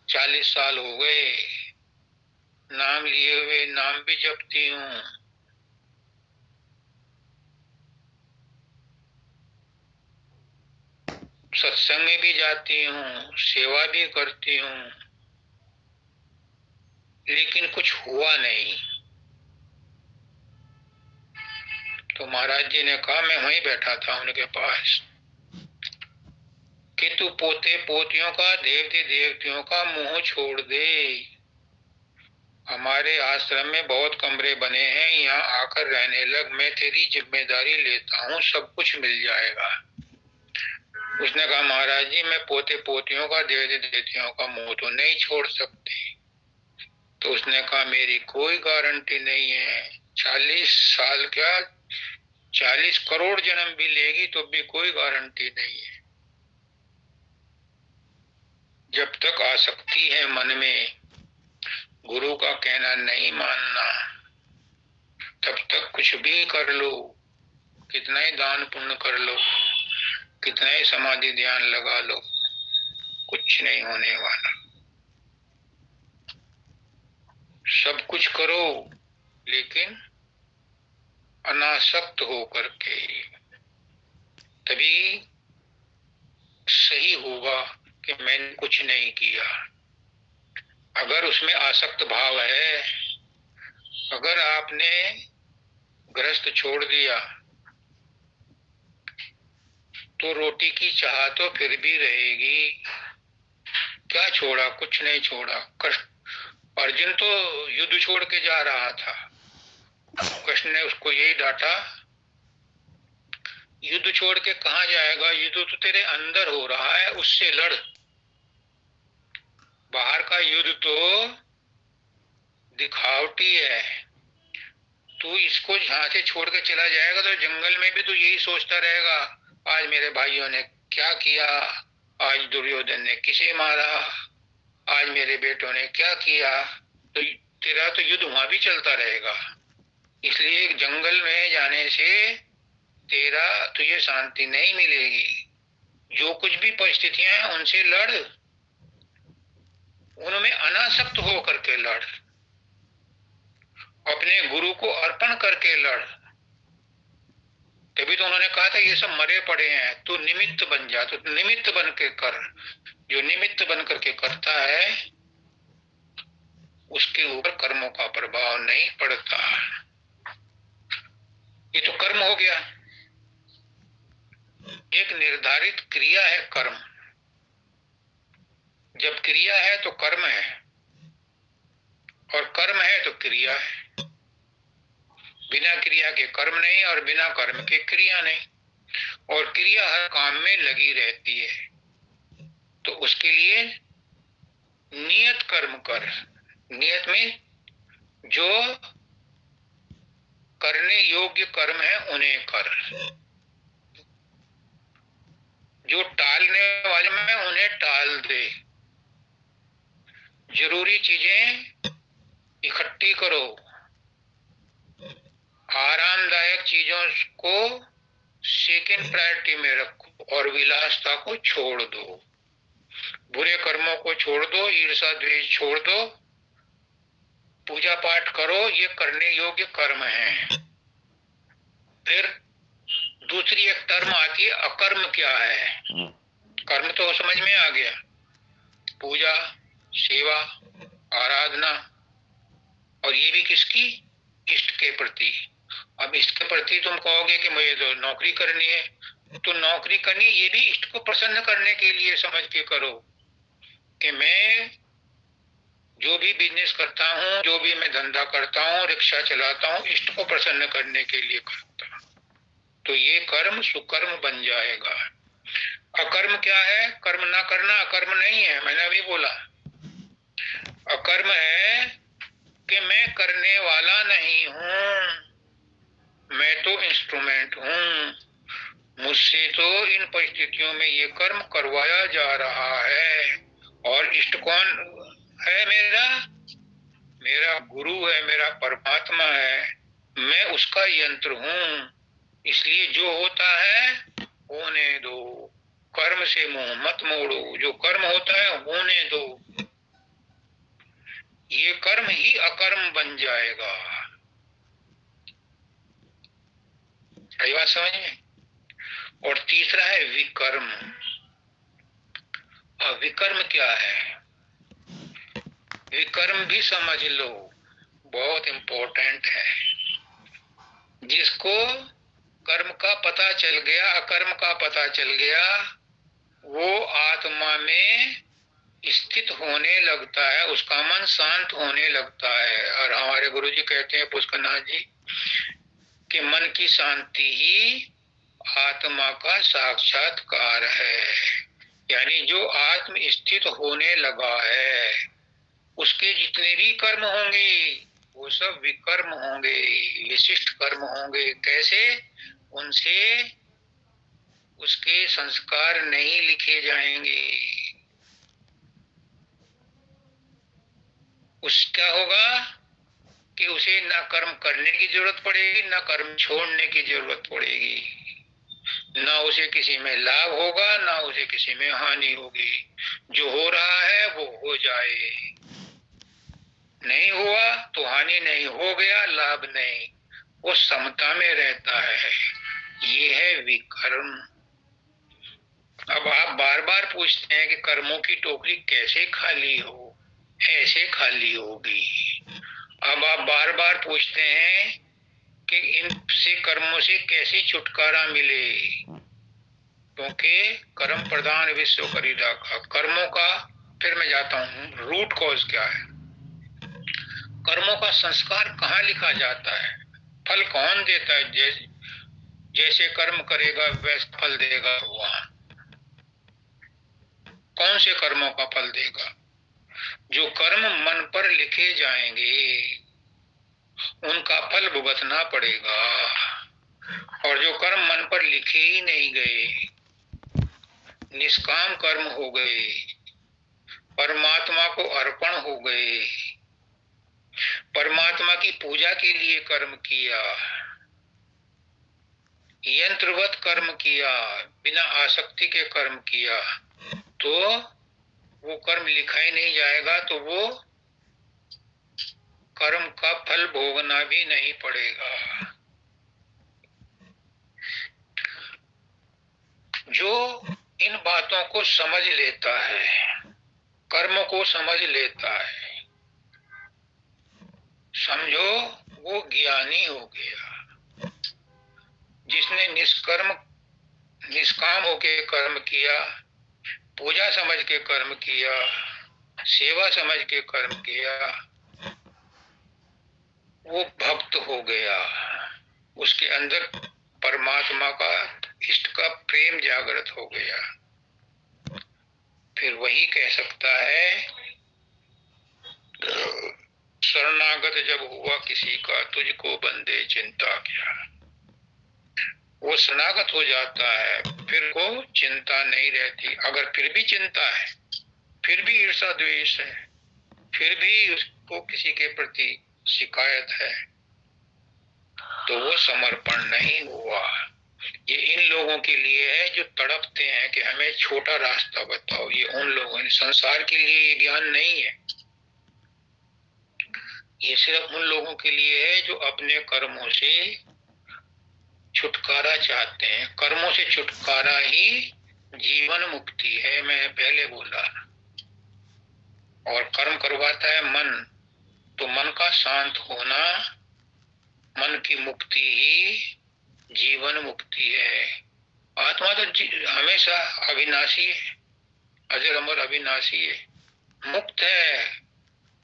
40 साल हो गए नाम लिए हुए, नाम भी जपती हूँ, सत्संग में भी जाती हूँ, सेवा भी करती हूँ, लेकिन कुछ हुआ नहीं। तो महाराज जी ने कहा, मैं वहीं बैठा था उनके पास, कि तू पोते पोतियों का, देवते देवतियों का मुंह छोड़ दे। हमारे आश्रम में बहुत कमरे बने हैं, यहाँ आकर रहने लग, मैं तेरी जिम्मेदारी लेता हूँ, सब कुछ मिल जाएगा। उसने कहा, महाराज जी मैं पोते पोतियों का, देवते देवतियों का मुंह तो नहीं छोड़ सकती। तो उसने कहा, मेरी कोई गारंटी नहीं है, 40 साल क्या 40 करोड़ जन्म भी लेगी तो भी कोई गारंटी नहीं है। जब तक आसक्ति है मन में, गुरु का कहना नहीं मानना, तब तक कुछ भी कर लो, कितना ही दान पुण्य कर लो, कितना ही समाधि ध्यान लगा लो, कुछ नहीं होने वाला। सब कुछ करो लेकिन अनासक्त होकर के, तभी सही होगा कि मैंने कुछ नहीं किया। अगर उसमें आसक्त भाव है, अगर आपने गृहस्थ छोड़ दिया तो रोटी की चाह तो फिर भी रहेगी। क्या छोड़ा? कुछ नहीं छोड़ा। कृष्ण, अर्जुन तो युद्ध छोड़ के जा रहा था, कृष्ण ने उसको यही डांटा, युद्ध छोड़ के कहाँ जाएगा? युद्ध तो तेरे अंदर हो रहा है, उससे लड़। बाहर का युद्ध तो दिखावटी है। तू इसको जहां से छोड़ के चला जाएगा तो जंगल में भी तू यही सोचता रहेगा, आज मेरे भाइयों ने क्या किया, आज दुर्योधन ने किसे मारा, आज मेरे बेटों ने क्या किया। तो तेरा तो युद्ध वहां भी चलता रहेगा। इसलिए जंगल में जाने से तेरा तुझे शांति नहीं मिलेगी। जो कुछ भी परिस्थितियां हैं उनसे लड़, उनमें अनासक्त होकर के लड़, अपने गुरु को अर्पण करके लड़। तभी तो उन्होंने कहा था ये सब मरे पड़े हैं, तू निमित्त बन जा। तो निमित्त बन के कर। जो निमित्त बन करके करता है उसके ऊपर कर्मों का प्रभाव नहीं पड़ता। ये तो कर्म हो गया, एक निर्धारित क्रिया है कर्म। जब क्रिया है तो कर्म है, और कर्म है तो क्रिया है। बिना क्रिया के कर्म नहीं, और बिना कर्म के क्रिया नहीं। और क्रिया हर काम में लगी रहती है, तो उसके लिए नियत कर्म कर। नियत में जो करने योग्य कर्म है उन्हें कर, जो टालने वाले में उन्हें टाल दे। जरूरी चीजें इकट्ठी करो, आरामदायक चीजों को सेकंड प्रायोरिटी में रखो, और विलासता को छोड़ दो। बुरे कर्मों को छोड़ दो, ईर्षा द्वेष छोड़ दो, पूजा पाठ करो, ये करने योग्य कर्म है। फिर दूसरी एक टर्म आती है अकर्म। क्या है? कर्म तो समझ में आ गया, पूजा, सेवा, आराधना, और ये भी किसकी? इष्ट के प्रति। अब इष्ट के प्रति तुम कहोगे कि मुझे तो नौकरी करनी है, तो नौकरी करनी ये भी इष्ट को प्रसन्न करने के लिए समझ के करो कि मैं जो भी बिजनेस करता हूँ, जो भी मैं धंधा करता हूँ, रिक्शा चलाता हूँ, इष्ट को प्रसन्न करने के लिए करता हूँ। तो ये कर्म सुकर्म बन जाएगा। अकर्म क्या है? कर्म ना करना अकर्म नहीं है, मैंने अभी बोला। अकर्म है कि मैं करने वाला नहीं हूं, मैं तो इंस्ट्रूमेंट हूं। मुझसे तो इन परिस्थितियों में ये कर्म करवाया जा रहा है। और इष्ट कौन है? मेरा मेरा गुरु है, मेरा परमात्मा है, मैं उसका यंत्र हूं। इसलिए जो होता है होने दो, कर्म से मुंह मत मोड़ो। जो कर्म होता है होने दो, ये कर्म ही अकर्म बन जाएगा। सही बात समझ में? और तीसरा है विकर्म। और विकर्म क्या है? विकर्म भी समझ लो, बहुत इंपॉर्टेंट है। जिसको कर्म का पता चल गया, अकर्म का पता चल गया, वो आत्मा में स्थित होने लगता है, उसका मन शांत होने लगता है। और हमारे गुरुजी कहते हैं पुष्करनाथ जी कि मन की शांति ही आत्मा का साक्षात्कार है। यानी जो आत्म स्थित होने लगा है, उसके जितने भी कर्म होंगे वो सब विकर्म होंगे, विशिष्ट कर्म होंगे। कैसे? उनसे उसके संस्कार नहीं लिखे जाएंगे। उस क्या होगा कि उसे ना कर्म करने की जरूरत पड़ेगी, ना कर्म छोड़ने की जरूरत पड़ेगी। ना उसे किसी में लाभ होगा, ना उसे किसी में हानि होगी। जो हो रहा है वो हो जाए, नहीं हुआ तो हानि नहीं, हो गया लाभ नहीं। वो समता में रहता है। ये है विकर्म। अब आप बार बार पूछते हैं कि कर्मों की टोकरी कैसे खाली हो, ऐसे खाली होगी। अब आप बार बार पूछते हैं कि इनसे कर्मों से कैसे छुटकारा मिले, क्योंकि कर्म प्रधान विश्व करीदा का कर्मों का, फिर मैं जाता हूँ रूट कॉज क्या है। कर्मों का संस्कार कहाँ लिखा जाता है, फल कौन देता है, जैसे कर्म करेगा वैसे फल देगा भगवान। कौन से कर्मों का फल देगा? जो कर्म मन पर लिखे जाएंगे उनका फल भुगतना पड़ेगा। और जो कर्म मन पर लिखे ही नहीं गए, निष्काम कर्म हो गए, परमात्मा को अर्पण हो गए, परमात्मा की पूजा के लिए कर्म किया, यंत्रवत कर्म किया, बिना आसक्ति के कर्म किया, तो वो कर्म लिखा ही नहीं जाएगा, तो वो कर्म का फल भोगना भी नहीं पड़ेगा। जो इन बातों को समझ लेता है, कर्म को समझ लेता है, समझो वो ज्ञानी हो गया। जिसने निष्काम होके कर्म किया, पूजा समझ के कर्म किया, सेवा समझ के कर्म किया, वो भक्त हो गया। उसके अंदर परमात्मा का, इष्ट का प्रेम जागृत हो गया। फिर वही कह सकता है, शरणागत जब हुआ किसी का, तुझको बंदे चिंता क्या। वो शरणागत हो जाता है, फिर को चिंता नहीं रहती। अगर फिर भी चिंता है, फिर भी ईर्षा द्वेष है, फिर भी उसको किसी के प्रति शिकायत है, तो वो समर्पण नहीं हुआ। ये इन लोगों के लिए है जो तड़पते हैं कि हमें छोटा रास्ता बताओ। ये उन लोगों ने, संसार के लिए ये ज्ञान नहीं है। ये सिर्फ उन लोगों के लिए है जो अपने कर्मों से छुटकारा चाहते हैं। कर्मों से छुटकारा ही जीवन मुक्ति है, मैं पहले बोला। और कर्म करवाता है मन, तो मन का शांत होना, मन की मुक्ति ही जीवन मुक्ति है। आत्मा तो हमेशा अविनाशी है, अजर अमर अविनाशी है, मुक्त है।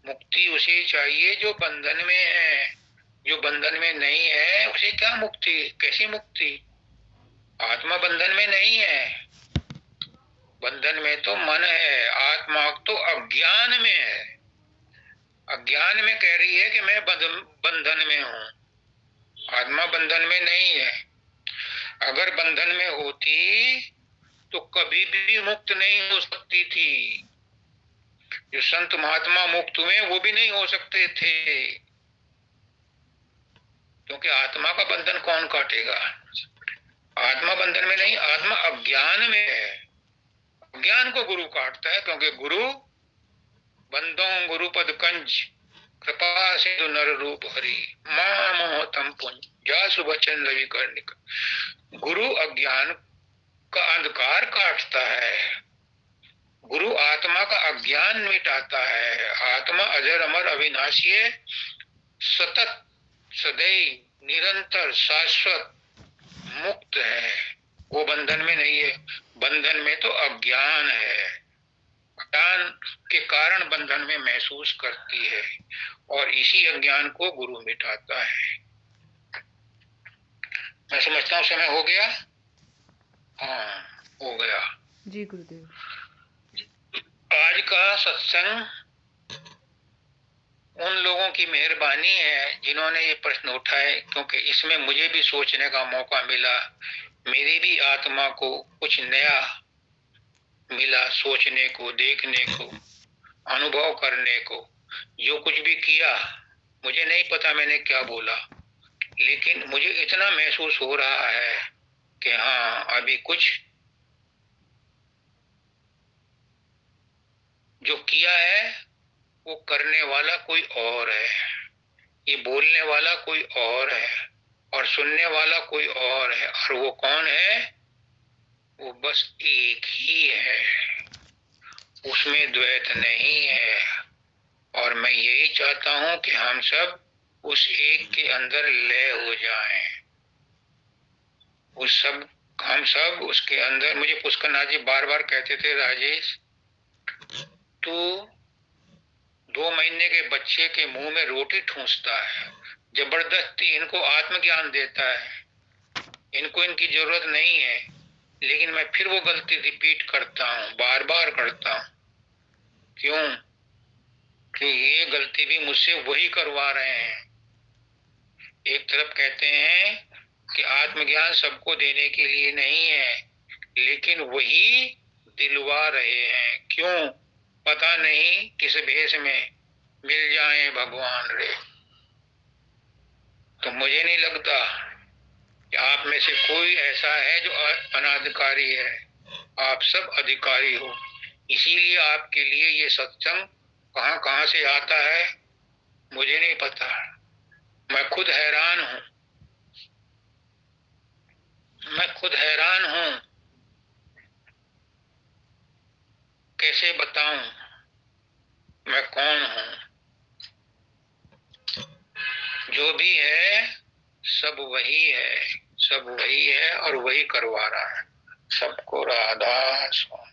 मुक्ति उसे चाहिए जो बंधन में है। जो बंधन में नहीं है उसे क्या मुक्ति, कैसी मुक्ति? आत्मा बंधन में नहीं है, बंधन में तो मन है। आत्मा तो अज्ञान में है, अज्ञान में कह रही है कि मैं बंधन में हूं। आत्मा बंधन में नहीं है। अगर बंधन में होती तो कभी भी मुक्त नहीं हो सकती थी। जो संत महात्मा मुक्त हुए वो भी नहीं हो सकते थे, क्योंकि आत्मा का बंधन कौन काटेगा? आत्मा बंधन में नहीं, आत्मा अज्ञान में है। अज्ञान को गुरु काटता है, क्योंकि गुरु बंदों गुरुपद कंज, कृपा सिंधु नर रूप हरि, मां मोहतम पुंज जासु बचन रवि कर्णिक। गुरु अज्ञान का अंधकार काटता है, गुरु आत्मा का अज्ञान मिटाता है। आत्मा अजर अमर अविनाशी है, सतत सदैव निरंतर शाश्वत मुक्त है। वो बंधन में नहीं है। बंधन में तो अज्ञान है, अज्ञान के कारण बंधन में महसूस करती है, और इसी अज्ञान को गुरु मिटाता है। मैं समझता हूँ समय हो गया। हाँ, हो गया। जी गुरुदेव। आज का सत्संग उन लोगों की मेहरबानी है जिन्होंने ये प्रश्न उठाए, क्योंकि इसमें मुझे भी सोचने का मौका मिला, मेरी भी आत्मा को कुछ नया मिला, सोचने को, देखने को, अनुभव करने को। जो कुछ भी किया, मुझे नहीं पता मैंने क्या बोला, लेकिन मुझे इतना महसूस हो रहा है कि हाँ, अभी कुछ जो किया है वो करने वाला कोई और है, ये बोलने वाला कोई और है। और सुनने वाला कोई और है। और वो कौन है? वो बस एक ही है, उसमें द्वैत नहीं है। और मैं यही चाहता हूं कि हम सब उस एक के अंदर लय हो जाएं। हम सब उसके अंदर। मुझे पुष्करनाथ जी बार बार कहते थे, राजेश तू 2 महीने के बच्चे के मुंह में रोटी ठूंसता है, जबरदस्ती इनको आत्मज्ञान देता है, इनको इनकी जरूरत नहीं है। लेकिन मैं फिर वो गलती रिपीट करता हूँ, बार बार करता हूँ। क्यों? कि ये गलती भी मुझसे वही करवा रहे हैं। एक तरफ कहते हैं कि आत्मज्ञान सबको देने के लिए नहीं है, लेकिन वही दिलवा रहे हैं। क्यों? पता नहीं किस भेष में मिल जाए भगवान रे। तो मुझे नहीं लगता कि आप में से कोई ऐसा है जो अनाधिकारी है। आप सब अधिकारी हो। इसीलिए आपके लिए ये सत्संग कहां कहां से आता है मुझे नहीं पता। मैं खुद हैरान हूं। मैं खुद हैरान हूं। कैसे बताऊं मैं कौन हूं? जो भी है सब वही है, सब वही है और वही करवा रहा है सबको। राधा स्वामी।